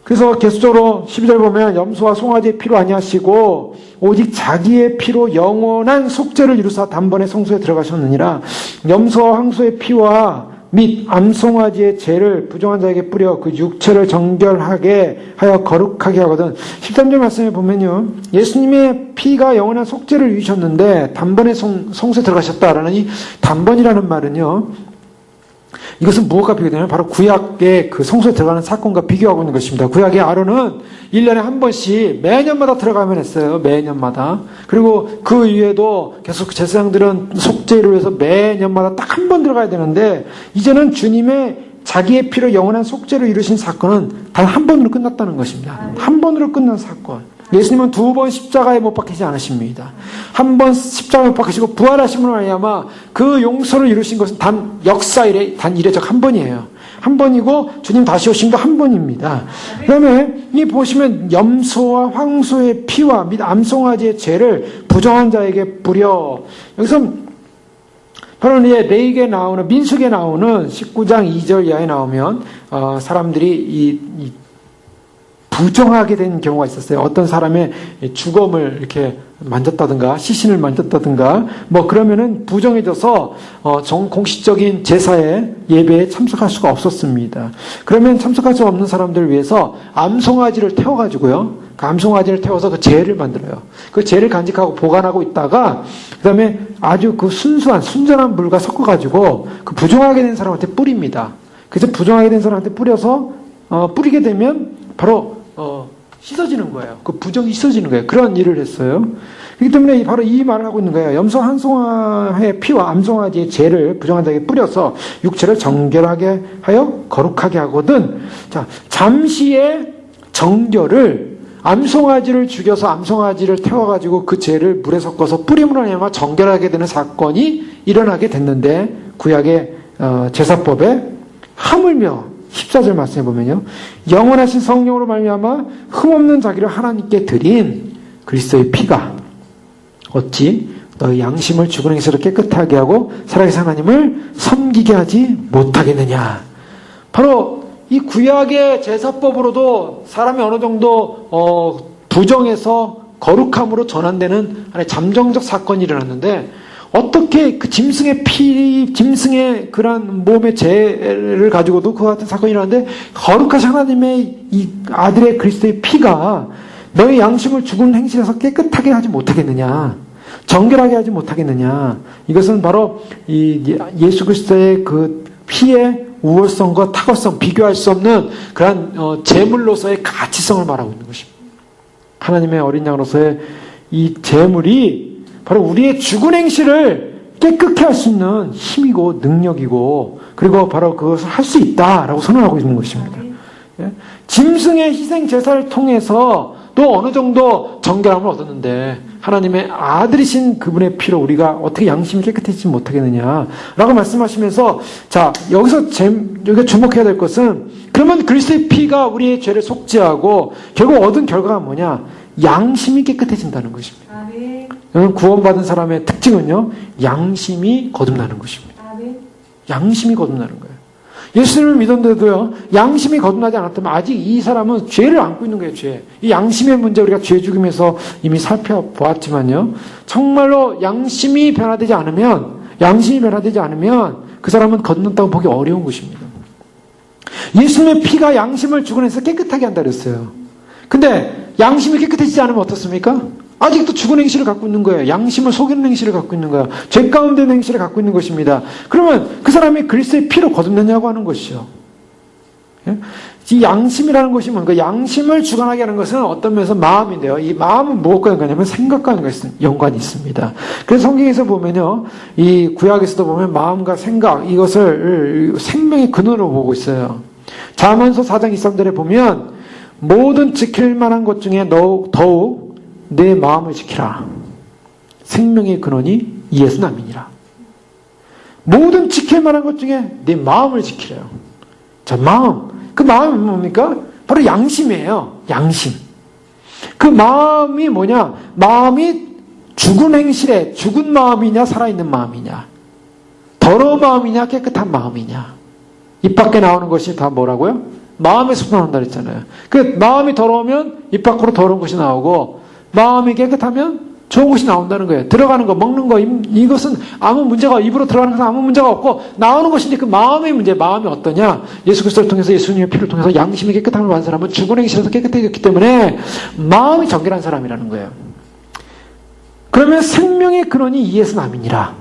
그래서 계속적으로 12절 보면 염소와 송아지의 피로 아니하시고 오직 자기의 피로 영원한 속죄를 이루사 단번에 성소에 들어가셨느니라. 염소와 황소의 피와 및 암송아지의 죄를 부정한 자에게 뿌려 그 육체를 정결하게 하여 거룩하게 하거든. 13절 말씀에 보면요, 예수님의 피가 영원한 속죄를 이루셨는데 단번에 성소에 들어가셨다라는 이 단번이라는 말은요, 이것은 무엇과 비교되냐면 바로 구약의 그 성소에 들어가는 사건과 비교하고 있는 것입니다. 구약의 아론은 1년에 한 번씩 매년마다 들어가면 했어요. 매년마다. 그리고 그 이후에도 계속 제사장들은 속죄를 위해서 매년마다 딱 한 번 들어가야 되는데 이제는 주님의 자기의 피로 영원한 속죄를 이루신 사건은 단 한 번으로 끝났다는 것입니다. 한 번으로 끝난 사건. 예수님은 두 번 십자가에 못 박히지 않으십니다. 한 번 십자가에 못 박히시고 부활하심으로 말미암아 그 용서를 이루신 것은 단 역사일에 단 이례적 한 번이에요. 한 번이고 주님 다시 오심도 한 번입니다. 그 다음에 이 보시면 염소와 황소의 피와 및 암송아지의 죄를 부정한 자에게 뿌려. 여기서 바로 레위기에 나오는 민수기에 나오는 19장 2절 이하에 나오면 사람들이 이 부정하게 된 경우가 있었어요. 어떤 사람의 주검을 이렇게 만졌다든가 시신을 만졌다든가 뭐 그러면은 부정해져서 공식적인 제사에 예배에 참석할 수가 없었습니다. 그러면 참석할 수 없는 사람들을 위해서 암송아지를 태워가지고요, 그 암송아지를 태워서 그 제를 만들어요. 그 제를 간직하고 보관하고 있다가 그 다음에 아주 그 순전한 물과 섞어가지고 그 부정하게 된 사람한테 뿌립니다. 그래서 부정하게 된 사람한테 뿌려서 뿌리게 되면 바로 씻어지는 거예요. 그 부정이 씻어지는 거예요. 그런 일을 했어요. 그렇기 때문에 바로 이 말을 하고 있는 거예요. 염소 한 송아의 피와 암송아지의 죄를 부정한 자에게 뿌려서 육체를 정결하게 하여 거룩하게 하거든. 자, 잠시의 정결을 암송아지를 죽여서 암송아지를 태워가지고 그 죄를 물에 섞어서 뿌림으로 하면 정결하게 되는 사건이 일어나게 됐는데 구약의 제사법에 하물며 14절 말씀해 보면요, 영원하신 성령으로 말미암아 흠없는 자기를 하나님께 드린 그리스도의 피가 어찌 너희 양심을 죽은 행실을 깨끗하게 하고 살아계신 하나님을 섬기게 하지 못하겠느냐. 바로 이 구약의 제사법으로도 사람이 어느 정도 부정해서 거룩함으로 전환되는 하나의 잠정적 사건이 일어났는데 어떻게 그 짐승의 그런 몸의 죄를 가지고도 그와 같은 사건이 일어났는데 거룩하신 하나님의 이 아들의 그리스도의 피가 너의 양심을 죽은 행실에서 깨끗하게 하지 못하겠느냐, 정결하게 하지 못하겠느냐. 이것은 바로 이 예수 그리스도의 그 피의 우월성과 탁월성, 비교할 수 없는 그런 제물로서의 가치성을 말하고 있는 것입니다. 하나님의 어린 양으로서의 이 제물이 바로 우리의 죽은 행실을 깨끗게 할 수 있는 힘이고 능력이고 그리고 바로 그것을 할 수 있다라고 선언하고 있는 것입니다. 예? 짐승의 희생 제사를 통해서 또 어느 정도 정결함을 얻었는데 하나님의 아들이신 그분의 피로 우리가 어떻게 양심이 깨끗해지지 못하겠느냐라고 말씀하시면서, 자, 여기서 주목해야 될 것은 그러면 그리스도의 피가 우리의 죄를 속죄하고 결국 얻은 결과가 뭐냐? 양심이 깨끗해진다는 것입니다. 아멘. 구원받은 사람의 특징은요, 양심이 거듭나는 것입니다. 아멘. 양심이 거듭나는 거예요. 예수님을 믿었는데도요, 양심이 거듭나지 않았다면 아직 이 사람은 죄를 안고 있는 거예요, 죄. 이 양심의 문제 우리가 죄 죽임에서 이미 살펴보았지만요, 정말로 양심이 변화되지 않으면 그 사람은 거듭났다고 보기 어려운 것입니다. 예수님의 피가 양심을 죽어내서 깨끗하게 한다 그랬어요. 근데 양심이 깨끗해지지 않으면 어떻습니까? 아직도 죽은 행실을 갖고 있는 거예요. 양심을 속이는 행실을 갖고 있는 거예요. 죄 가운데 있는 행실을 갖고 있는 것입니다. 그러면 그 사람이 그리스도의 피로 거듭났냐고 하는 것이죠. 예? 이 양심이라는 것이 뭔가, 양심을 주관하게 하는 것은 어떤 면에서 마음인데요. 이 마음은 무엇과 연관이냐면 생각과 연관이 있습니다. 그래서 성경에서 보면요, 이 구약에서도 보면 마음과 생각, 이것을 생명의 근원으로 보고 있어요. 잠언서 4장 23절에 보면 모든 지킬 만한 것 중에 더욱 내 마음을 지키라. 생명의 근원이 이에서 남이니라. 모든 지킬 만한 것 중에 내 마음을 지키래요. 자, 마음. 그 마음이 뭡니까? 바로 양심이에요. 양심. 그 마음이 뭐냐? 마음이 죽은 행실에 죽은 마음이냐 살아있는 마음이냐? 더러운 마음이냐 깨끗한 마음이냐? 입 밖에 나오는 것이 다 뭐라고요? 마음에서 나온다 그랬잖아요. 그 마음이 더러우면 입 밖으로 더러운 것이 나오고, 마음이 깨끗하면 좋은 것이 나온다는 거예요. 들어가는 거, 먹는 거, 이것은 아무 문제가, 입으로 들어가는 것은 아무 문제가 없고, 나오는 것인데 그 마음의 문제, 마음이 어떠냐? 예수 그리스도를 통해서, 예수님의 피를 통해서 양심이 깨끗함을 받은 사람은 죽은 행실에서 깨끗해졌기 때문에 마음이 정결한 사람이라는 거예요. 그러면 생명의 근원이 이에서 남이니라.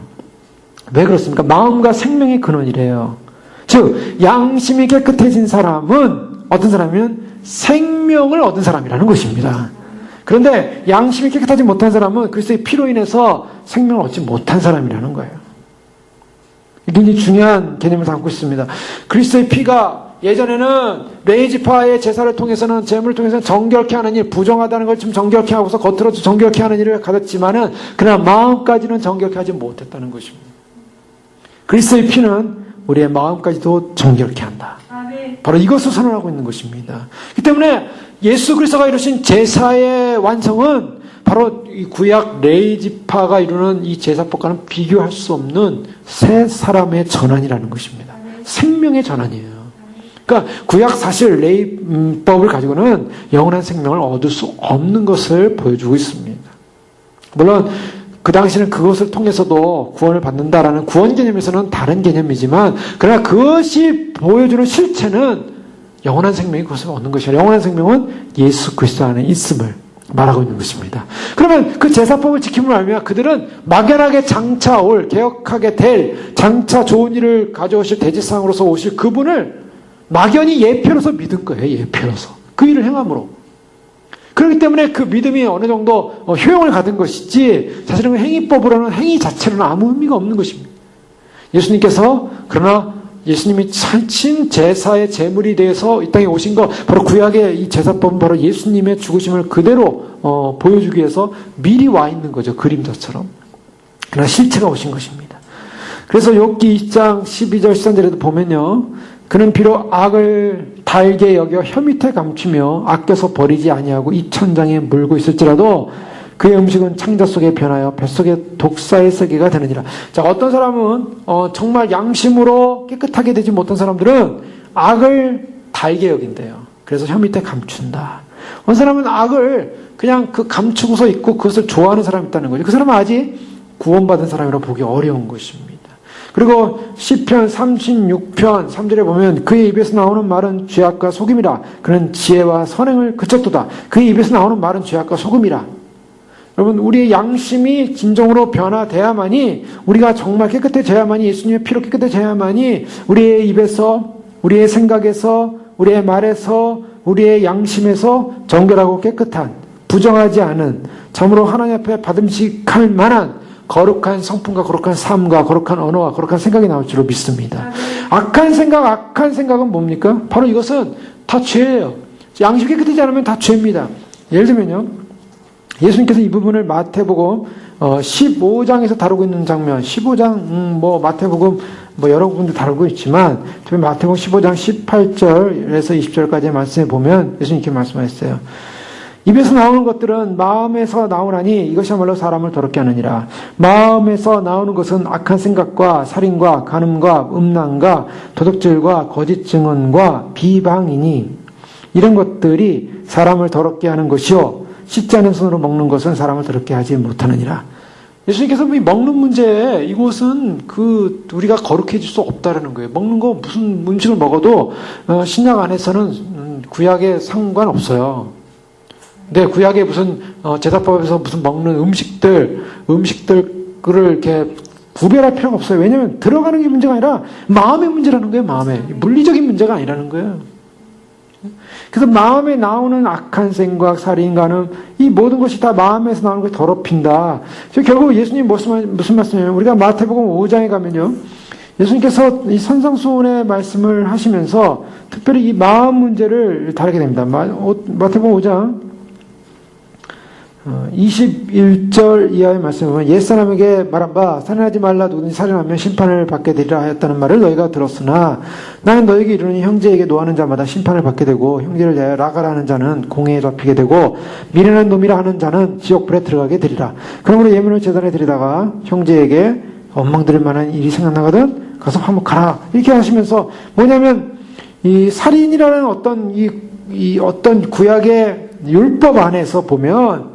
왜 그렇습니까? 마음과 생명의 근원이래요. 즉, 양심이 깨끗해진 사람은 어떤 사람이면 생명을 얻은 사람이라는 것입니다. 그런데 양심이 깨끗하지 못한 사람은 그리스도의 피로 인해서 생명을 얻지 못한 사람이라는 거예요. 굉장히 중요한 개념을 담고 있습니다. 그리스도의 피가 예전에는 레이지파의 제사를 통해서는, 제물을 통해서는 정결케 하는 일, 부정하다는 걸 좀 정결케 하고서 겉으로 정결케 하는 일을 가졌지만은, 그러나 마음까지는 정결케 하지 못했다는 것입니다. 그리스도의 피는 우리의 마음까지도 정결케 한다. 바로 이것을 선언하고 있는 것입니다. 그렇기 때문에 예수 그리스도가 이루신 제사의 완성은 바로 이 구약 레이지파가 이루는 이 제사법과는 비교할 수 없는 새 사람의 전환이라는 것입니다. 생명의 전환이에요. 그러니까 구약 사실 레이법을 가지고는 영원한 생명을 얻을 수 없는 것을 보여주고 있습니다. 물론 그 당시는 그것을 통해서도 구원을 받는다라는 구원 개념에서는 다른 개념이지만, 그러나 그것이 보여주는 실체는 영원한 생명이 그것을 얻는 것이에요. 영원한 생명은 예수 그리스도 안에 있음을 말하고 있는 것입니다. 그러면 그 제사법을 지킴을 알면 그들은 막연하게 장차 올, 개혁하게 될, 장차 좋은 일을 가져오실 대제사장으로서 오실 그분을 막연히 예표로서 믿은 거예요. 예표로서. 그 일을 행함으로. 그렇기 때문에 그 믿음이 어느 정도 효용을 갖은 것이지, 사실은 행위법으로는, 행위 자체로는 아무 의미가 없는 것입니다. 예수님께서, 그러나 예수님이 친 제사의 제물이 되어서 이 땅에 오신 것, 바로 구약의 이 제사법은 바로 예수님의 죽으심을 그대로 보여주기 위해서 미리 와 있는 거죠. 그림자처럼. 그러나 실체가 오신 것입니다. 그래서 욥기 20장 12절 13절에도 보면요, 그는 비록 악을 달게 여겨 혀 밑에 감추며 아껴서 버리지 아니하고 이 천장에 물고 있을지라도 그의 음식은 창자 속에 변하여 뱃속에 독사의 세계가 되느니라. 자, 어떤 사람은 정말 양심으로 깨끗하게 되지 못한 사람들은 악을 달게 여긴대요. 그래서 혀 밑에 감춘다. 어떤 사람은 악을 그냥 그 감추고서 있고 그것을 좋아하는 사람이 있다는 거죠. 그 사람은 아직 구원받은 사람이라고 보기 어려운 것입니다. 그리고 시편 36편 3절에 보면 그의 입에서 나오는 말은 죄악과 속임이라. 그는 지혜와 선행을 그쳤도다. 그의 입에서 나오는 말은 죄악과 속임이라. 여러분, 우리의 양심이 진정으로 변화돼야만이, 우리가 정말 깨끗해져야만이, 예수님의 피로 깨끗해져야만이 우리의 입에서, 우리의 생각에서, 우리의 말에서, 우리의 양심에서 정결하고 깨끗한, 부정하지 않은, 참으로 하나님 앞에 받음직할 만한 거룩한 성품과 거룩한 삶과 거룩한 언어와 거룩한 생각이 나올 줄로 믿습니다. 악한 생각은 뭡니까? 바로 이것은 다 죄예요. 양심이 깨끗하지 않으면 다 죄입니다. 예를 들면요, 예수님께서 이 부분을 마태복음 15장에서 다루고 있는 장면, 15장 마태복음 여러 군데 다루고 있지만, 특히 마태복음 15장 18절에서 20절까지의 말씀에 보면 예수님께 말씀하셨어요. 입에서 나오는 것들은 마음에서 나오나니 이것이야말로 사람을 더럽게 하느니라. 마음에서 나오는 것은 악한 생각과 살인과 간음과 음란과 도둑질과 거짓 증언과 비방이니 이런 것들이 사람을 더럽게 하는 것이요 씻지 않은 손으로 먹는 것은 사람을 더럽게 하지 못하느니라. 예수님께서 이 먹는 문제에 이것은 우리가 거룩해질 수 없다라는 거예요. 먹는 거 무슨 음식을 먹어도 신약 안에서는 구약에 상관없어요. 근데 구약에 무슨 제사법에서 무슨 먹는 음식들을 이렇게 구별할 필요가 없어요. 왜냐하면 들어가는 게 문제가 아니라 마음의 문제라는 거예요. 마음의 물리적인 문제가 아니라는 거예요. 그래서 마음에 나오는 악한 생각, 살인, 간음 이 모든 것이 다 마음에서 나오는 것이 더럽힌다. 결국 예수님 무슨 말씀이냐면 우리가 마태복음 5장에 가면요. 예수님께서 이 산상수훈의 말씀을 하시면서 특별히 이 마음 문제를 다루게 됩니다. 마태복음 5장 21절 이하의 말씀을 보면 옛사람에게 말한 바 살인하지 말라 누구든지 살인하면 심판을 받게 되리라 하였다는 말을 너희가 들었으나 나는 너희에게 이르노니 형제에게 노하는 자마다 심판을 받게 되고 형제를 대하여 라가라 하는 자는 공회에 잡히게 되고 미련한 놈이라 하는 자는 지옥불에 들어가게 되리라. 그러므로 예물을 제단에 드리다가 형제에게 원망드릴 만한 일이 생각나거든 가서 화목하라. 이렇게 하시면서 뭐냐면 이 살인이라는 어떤 구약의 율법 안에서 보면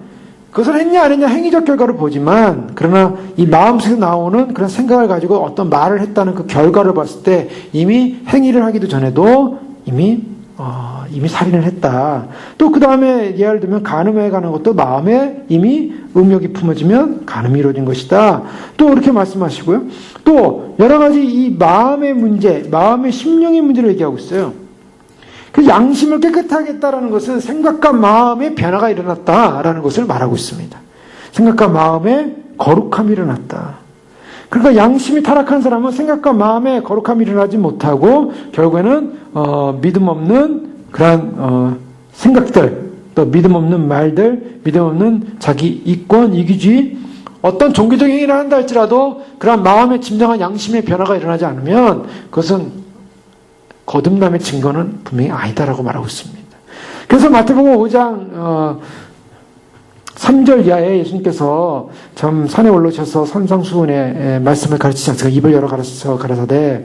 그것을 했냐 안 했냐 행위적 결과를 보지만 그러나 이 마음속에서 나오는 그런 생각을 가지고 어떤 말을 했다는 그 결과를 봤을 때 이미 행위를 하기도 전에도 이미 살인을 했다. 또 그 다음에 예를 들면 간음에 가는 것도 마음에 이미 음욕이 품어지면 간음이 이루어진 것이다. 또 이렇게 말씀하시고요. 또 여러 가지 이 마음의 문제, 마음의 심령의 문제를 얘기하고 있어요. 그 양심을 깨끗하게 했다라는 것은 생각과 마음의 변화가 일어났다라는 것을 말하고 있습니다. 생각과 마음의 거룩함이 일어났다. 그러니까 양심이 타락한 사람은 생각과 마음의 거룩함이 일어나지 못하고 결국에는 믿음 없는 그러한 생각들, 또 믿음 없는 말들, 믿음 없는 자기 이권, 이기주의, 어떤 종교적인 행위를 한다 할지라도 그러한 마음의 진정한 양심의 변화가 일어나지 않으면 그것은 거듭남의 증거는 분명히 아니다라고 말하고 있습니다. 그래서 마태복음 5장 3절 이하에 예수님께서 참 산에 올라오셔서 산상수훈의 말씀을 가르치지 않습니까? 입을 열어 가라사대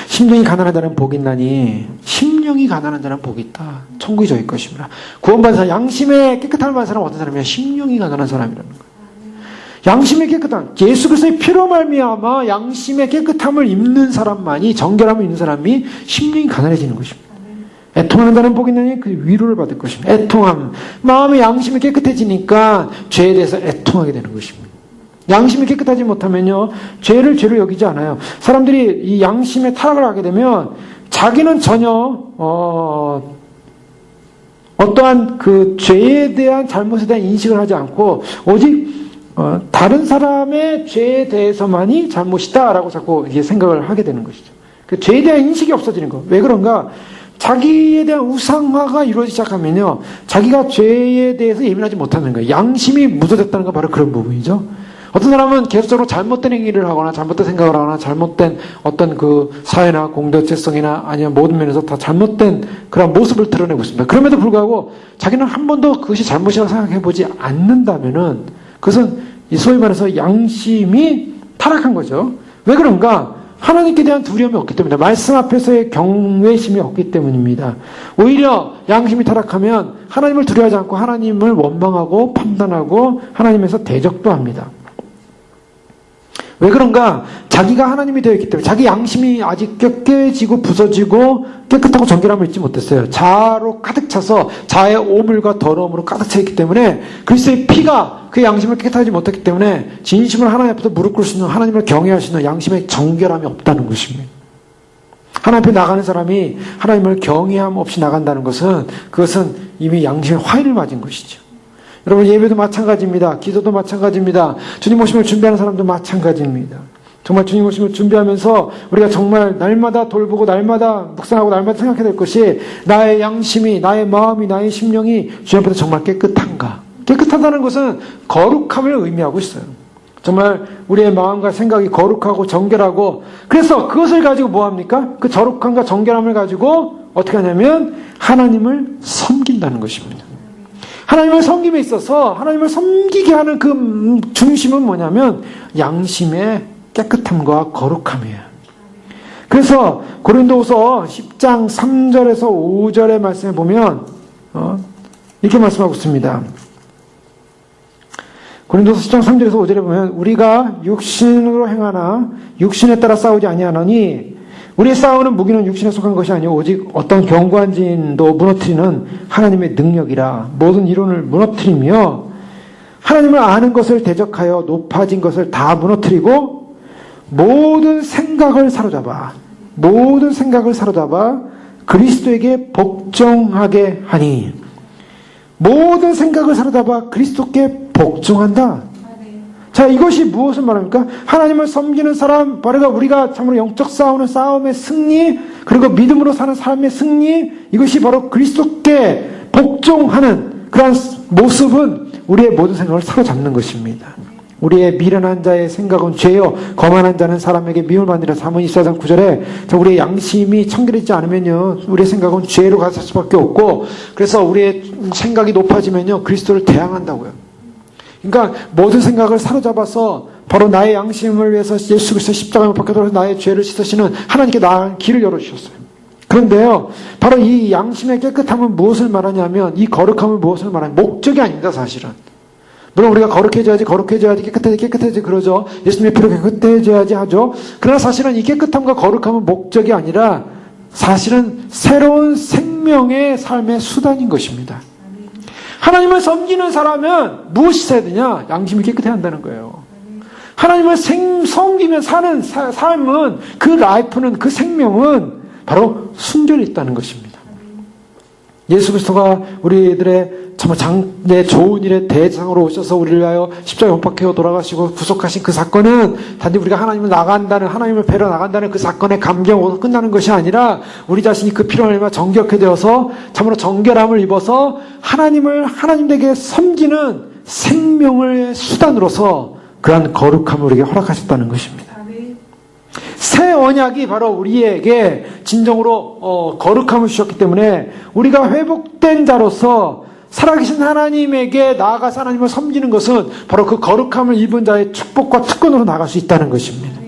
심령이 가난한 자는 복이 있나니 심령이 가난한 자는 복이 있다. 천국이 저희 것입니다. 구원받은 사람, 양심에 깨끗함을 받은 사람은 어떤 사람이냐? 심령이 가난한 사람이라는 거예요. 양심의 깨끗함, 예수 그리스도의 피로 말미암아 양심의 깨끗함을 입는 사람만이, 정결함을 입는 사람이 심령이 가난해지는 것입니다. 애통하는 자는 복이 있나니 그 위로를 받을 것입니다. 애통함, 마음의 양심이 깨끗해지니까 죄에 대해서 애통하게 되는 것입니다. 양심이 깨끗하지 못하면요 죄를 죄로 여기지 않아요. 사람들이 이 양심에 타락을 하게 되면 자기는 전혀 어떠한 그 죄에 대한 잘못에 대한 인식을 하지 않고 오직 다른 사람의 죄에 대해서만이 잘못이다라고 자꾸 이게 생각을 하게 되는 것이죠. 그 죄에 대한 인식이 없어지는 거. 왜 그런가? 자기에 대한 우상화가 이루어지기 시작하면요, 자기가 죄에 대해서 예민하지 못하는 거예요. 양심이 묻어졌다는 건 바로 그런 부분이죠. 어떤 사람은 계속적으로 잘못된 행위를 하거나 잘못된 생각을 하거나 잘못된 어떤 그 사회나 공동체성이나 아니면 모든 면에서 다 잘못된 그런 모습을 드러내고 있습니다. 그럼에도 불구하고 자기는 한 번도 그것이 잘못이라고 생각해보지 않는다면은 그것은 이 소위 말해서 양심이 타락한 거죠. 왜 그런가? 하나님께 대한 두려움이 없기 때문입니다. 말씀 앞에서의 경외심이 없기 때문입니다. 오히려 양심이 타락하면 하나님을 두려워하지 않고 하나님을 원망하고 판단하고 하나님에서 대적도 합니다. 왜 그런가? 자기가 하나님이 되어 있기 때문에 자기 양심이 아직 깨끗해지고 부서지고 깨끗하고 정결함을 잊지 못했어요. 자아로 가득 차서 자아의 오물과 더러움으로 가득 차 있기 때문에 그리스도의 피가 그 양심을 깨끗하지 못했기 때문에 진심으로 하나님 앞에서 무릎 꿇을 수 있는, 하나님을 경외할 수 있는 양심의 정결함이 없다는 것입니다. 하나님 앞에 나가는 사람이 하나님을 경외함 없이 나간다는 것은 그것은 이미 양심의 화해를 맞은 것이죠. 여러분, 예배도 마찬가지입니다. 기도도 마찬가지입니다. 주님 오심을 준비하는 사람도 마찬가지입니다. 정말 주님 오심을 준비하면서 우리가 정말 날마다 돌보고 날마다 묵상하고 날마다 생각해야 될 것이 나의 양심이, 나의 마음이, 나의 심령이 주님 앞에서 정말 깨끗한가? 깨끗하다는 것은 거룩함을 의미하고 있어요. 정말 우리의 마음과 생각이 거룩하고 정결하고, 그래서 그것을 가지고 뭐합니까? 그 거룩함과 정결함을 가지고 어떻게 하냐면 하나님을 섬긴다는 것입니다. 하나님을 섬김에 있어서 하나님을 섬기게 하는 그 중심은 뭐냐면 양심의 깨끗함과 거룩함이에요. 그래서 고린도후서 10장 3절에서 5절의 말씀에 보면 이렇게 말씀하고 있습니다. 고린도서 10장 3절에서 5절에 보면 우리가 육신으로 행하나 육신에 따라 싸우지 아니하노니 우리의 싸우는 무기는 육신에 속한 것이 아니오 오직 어떤 견고한 진도 무너뜨리는 하나님의 능력이라. 모든 이론을 무너뜨리며 하나님을 아는 것을 대적하여 높아진 것을 다 무너뜨리고 모든 생각을 사로잡아 그리스도에게 복종하게 하니. 모든 생각을 사로잡아 그리스도께 복종한다. 자, 이것이 무엇을 말합니까? 하나님을 섬기는 사람, 바로 우리가 참으로 영적 싸움의 승리, 그리고 믿음으로 사는 삶의 승리, 이것이 바로 그리스도께 복종하는 그러한 모습은 우리의 모든 생각을 사로잡는 것입니다. 우리의 미련한 자의 생각은 죄요, 거만한 자는 사람에게 미움을 받으리라. 사문 24장 9절에 우리의 양심이 청결하지 않으면요, 우리의 생각은 죄로 갈 수밖에 없고, 그래서 우리의 생각이 높아지면요, 그리스도를 대항한다고요. 그러니까 모든 생각을 사로잡아서 바로 나의 양심을 위해서 예수 그리스도 십자가에 못 박혀 돌아서 나의 죄를 씻으시는 하나님께 나아가는 길을 열어주셨어요. 그런데요, 바로 이 양심의 깨끗함은 무엇을 말하냐면, 이 거룩함은 무엇을 말하냐면 목적이 아닙니다, 사실은. 물론 우리가 거룩해져야지, 깨끗해야지 그러죠. 예수님의 피로 깨끗해져야지 하죠. 그러나 사실은 이 깨끗함과 거룩함은 목적이 아니라 사실은 새로운 생명의 삶의 수단인 것입니다. 하나님을 섬기는 사람은 무엇이 있어야 되냐? 양심이 깨끗해야 한다는 거예요. 하나님을 섬기면 사는 삶은, 그 라이프는, 그 생명은 바로 순결이 있다는 것입니다. 예수 그리스도가 우리들의 정말 장래 좋은 일의 대상으로 오셔서 우리를 위하여 십자가에 못 박혀 돌아가시고 구속하신 그 사건은 단지 우리가 하나님을 배러 나간다는 그 사건의 감격으로 끝나는 것이 아니라 우리 자신이 그 피로 말미암아 정결케 되어서 참으로 정결함을 입어서 하나님에게 섬기는 생명의 수단으로서 그러한 거룩함을 우리에게 허락하셨다는 것입니다. 새 언약이 바로 우리에게 진정으로 거룩함을 주셨기 때문에 우리가 회복된 자로서 살아계신 하나님에게 나아가서 하나님을 섬기는 것은 바로 그 거룩함을 입은 자의 축복과 특권으로 나갈 수 있다는 것입니다.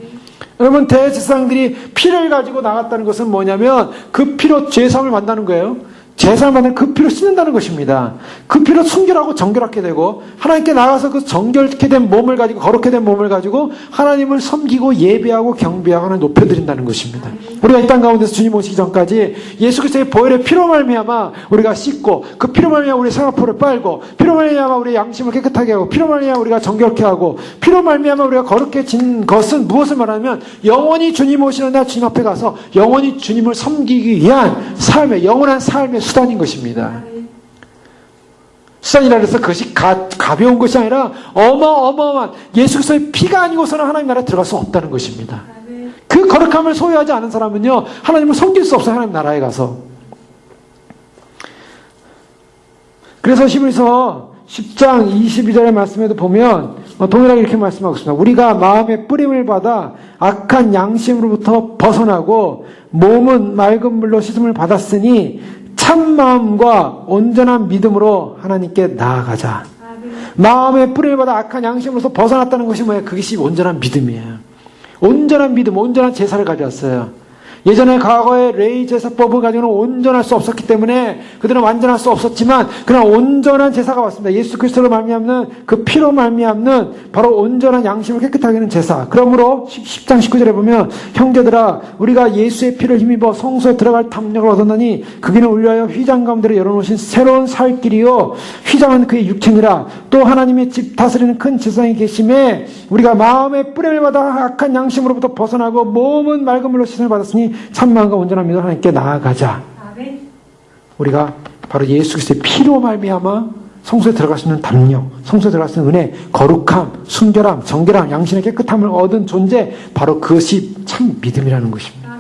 여러분, 대제사장들이 피를 가지고 나갔다는 것은 뭐냐면 그 피로 죄사함을 만나는 거예요. 제사를 만나는 그 피로 씻는다는 것입니다. 그 피로 순결하고 정결하게 되고 하나님께 나가서 그 정결케 된 몸을 가지고, 거룩케 된 몸을 가지고 하나님을 섬기고 예배하고 경배하고 하나님 높여드린다는 것입니다. 우리가 이 땅 가운데서 주님 오시기 전까지 예수 그리스도의 보혈의 피로 말미암아 우리가 씻고, 그 피로 말미암아 우리의 생활포를 빨고, 피로 말미암아 우리의 양심을 깨끗하게 하고, 피로 말미암아 우리가 정결케 하고, 피로 말미암아 우리가 거룩해진 것은 무엇을 말하면 영원히 주님 오시는 날 주님 앞에 가서 영원히 주님을 섬기기 위한 삶의, 영원한 삶의 수단인 것입니다. 수단이라 해서 그것이 가벼운 것이 아니라 어마어마한, 예수 그리스도의 피가 아니고서는 하나님 나라에 들어갈 수 없다는 것입니다. 그 거룩함을 소유하지 않은 사람은요, 하나님을 섬길 수 없어요, 하나님 나라에 가서. 그래서 히브리서 10장 22절의 말씀에도 보면 동일하게 이렇게 말씀하고 있습니다. 우리가 마음의 뿌림을 받아 악한 양심으로부터 벗어나고 몸은 맑은 물로 씻음을 받았으니 참 마음과 온전한 믿음으로 하나님께 나아가자. 마음의 뿌림을 받아 악한 양심으로서 벗어났다는 것이 뭐예요? 그것이 온전한 믿음이에요. 온전한 믿음, 온전한 제사를 가져왔어요. 예전에 과거의 레위 제사법을 가지고는 온전할 수 없었기 때문에 그들은 완전할 수 없었지만, 그러나 온전한 제사가 왔습니다. 예수 그리스도로 말미암는, 그 피로 말미암는 바로 온전한 양심을 깨끗하게 하는 제사. 그러므로 10장 19절에 보면 형제들아 우리가 예수의 피를 힘입어 성소에 들어갈 탐욕을 얻었나니 그 길은 우리하여 휘장 가운데로 열어놓으신 새로운 살 길이요 휘장은 그의 육체니라. 또 하나님의 집 다스리는 큰 제사장이 계심에 우리가 마음의 뿌림을 받아 악한 양심으로부터 벗어나고 몸은 맑은 물로 씻음을 받았으니 참마음과 온전한 믿음으로 하나님께 나아가자. 우리가 바로 예수 그리스도의 피로 말미암아 성소에 들어갈 수 있는 담력, 성소에 들어갈 수 있는 은혜, 거룩함, 순결함, 정결함, 양심의 깨끗함을 얻은 존재, 바로 그것이 참 믿음이라는 것입니다.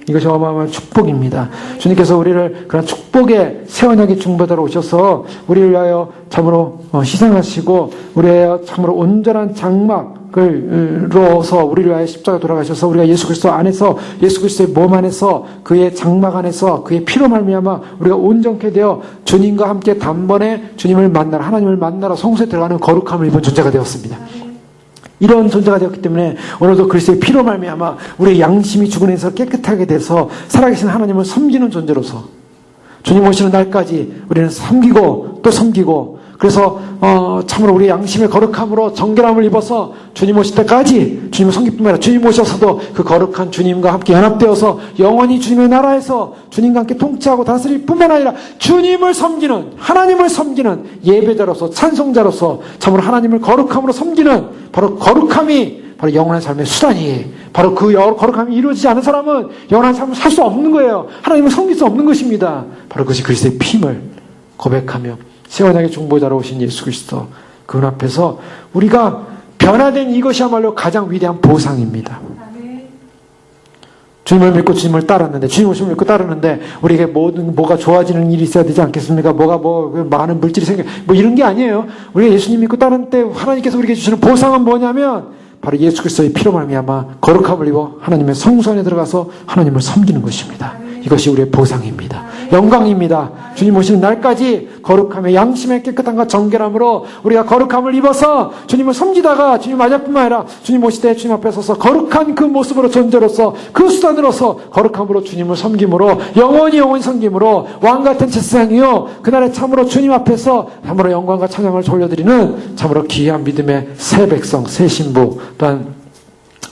이것이 어마어마한 축복입니다. 주님께서 우리를 그런 축복의 새 언약의 중보자로 오셔서 우리를 위하여 참으로 희생하시고 우리를 위하여 참으로 온전한 장막으로서 우리를 위하여 십자가 돌아가셔서 우리가 예수 그리스도 안에서 예수 그리스도의 몸 안에서 그의 장막 안에서 그의 피로 말미암아 우리가 온전케 되어 주님과 함께 단번에 주님을 만나러 하나님을 만나러 성소에 들어가는 거룩함을 입은 존재가 되었습니다. 이런 존재가 되었기 때문에 오늘도 그리스도의 피로 말미암아 우리의 양심이 죽은 에서 깨끗하게 돼서 살아계신 하나님을 섬기는 존재로서 주님 오시는 날까지 우리는 섬기고 또 섬기고 그래서 참으로 우리의 양심의 거룩함으로 정결함을 입어서 주님 오실 때까지 주님을 섬기뿐만 아니라 주님 오셔서도 그 거룩한 주님과 함께 연합되어서 영원히 주님의 나라에서 주님과 함께 통치하고 다스릴 뿐만 아니라 주님을 섬기는 하나님을 섬기는 예배자로서 찬송자로서 참으로 하나님을 거룩함으로 섬기는 바로 거룩함이 바로 영원한 삶의 수단이 바로 그 거룩함이 이루어지지 않은 사람은 영원한 삶을 살 수 없는 거예요. 하나님을 섬길 수 없는 것입니다. 바로 그것이 그리스도의 피임을 고백하며 새 언약의 중보자로 오신 예수 그리스도 그 앞에서 우리가 변화된 이것이야말로 가장 위대한 보상입니다. 주님을 믿고 주님을 따랐는데 주님 오심을 믿고 따르는데 우리에게 뭐가 좋아지는 일이 있어야 되지 않겠습니까? 많은 물질이 이런 게 아니에요. 우리가 예수님 믿고 따르는 때 하나님께서 우리에게 주시는 보상은 뭐냐면 바로 예수 그리스도의 피로 말미암아 거룩함을 입어 하나님의 성소 안에 들어가서 하나님을 섬기는 것입니다. 이것이 우리의 보상입니다. 영광입니다. 주님 오시는 날까지 거룩함의 양심의 깨끗함과 정결함으로 우리가 거룩함을 입어서 주님을 섬기다가 주님 맞을뿐만 아니라 주님 오실 때 주님 앞에 서서 거룩한 그 모습으로 존재로서 그 수단으로서 거룩함으로 주님을 섬김으로 영원히 섬김으로 왕같은 제사장이요 그날에 참으로 주님 앞에서 참으로 영광과 찬양을 돌려드리는 참으로 귀한 믿음의 새 백성 새 신부 또한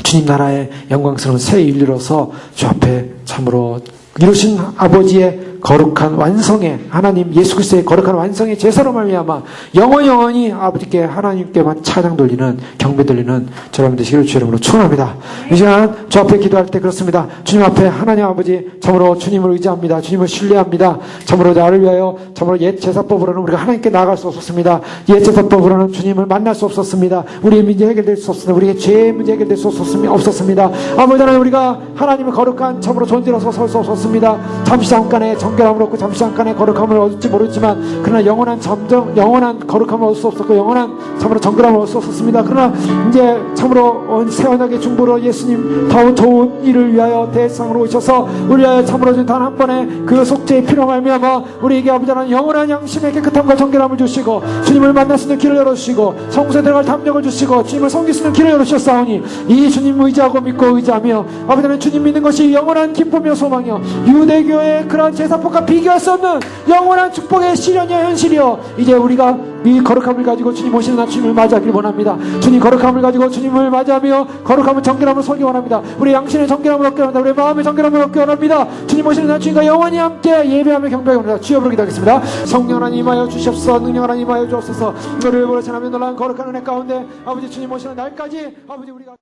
주님 나라의 영광스러운 새 인류로서 주 앞에 참으로 이루신 아버지의 거룩한 완성의 하나님 예수 그리스도의 거룩한 완성의 제사로 말미암아 영원히 아버지께 하나님께만 찬양 돌리는 경배 돌리는 저러분 되시기를 주 이름으로 축원합니다. 이 시간 주 앞에 기도할 때 그렇습니다. 주님 앞에 하나님 아버지 참으로 주님을 의지합니다. 주님을 신뢰합니다. 참으로 나를 위하여 참으로 옛 제사법으로는 우리가 하나님께 나아갈 수 없었습니다. 옛 제사법으로는 주님을 만날 수 없었습니다. 우리의 문제 해결될 수 없습니다. 우리의 죄의 문제 해결될 수 없었습니다. 아버지 하나님 우리가 하나님의 거룩한 참으로 존재로서 설 수 없었습니다. 잠시 잠깐의 정결함을 얻고 잠시 잠깐의 거룩함을 얻을지 모르지만 그러나 영원한 거룩함을 얻을 수 없었고 영원한 참으로 정결함을 얻을 수 없었습니다. 그러나 이제 참으로 새 언약의 중보로 예수님 더 좋은 일을 위하여 대상으로 오셔서 우리 위하여 참으로 단 한 번의 그 속죄의 피로 말미암아 우리에게 아버지 하나님 영원한 양심의 깨끗함과 정결함을 주시고 주님을 만날 수 있는 길을 열어주시고 성소에 들어갈 담력을 주시고 주님을 섬길 수 있는 길을 열어주셨사오니 이 주님 의지하고 믿고 의지하며 아버지 하나님 주님 믿는 것이 영원한 기쁨이요 소망이요 유대교의 그런 제사법과 비교할 수 없는 영원한 축복의 시련이요 현실이요 이제 우리가 이 거룩함을 가지고 주님 오시는 날 주님을 맞이하길 원합니다. 주님 거룩함을 가지고 주님을 맞이하며 거룩함을 정결함을 설기 원합니다. 우리 양심의 정결함을 얻기 원합니다. 우리 마음의 정결함을 얻기 원합니다. 주님 오시는 날 주님과 영원히 함께 예배하며 경배하기 원합니다. 주여 부르기 하겠습니다. 성령 하나님 임하여 주시옵소서. 능력 하나님 임하여 주옵소서. 너를 보러 전하며 놀라운 거룩한 은혜 가운데 아버지 주님 오시는 날까지 아버지 우리가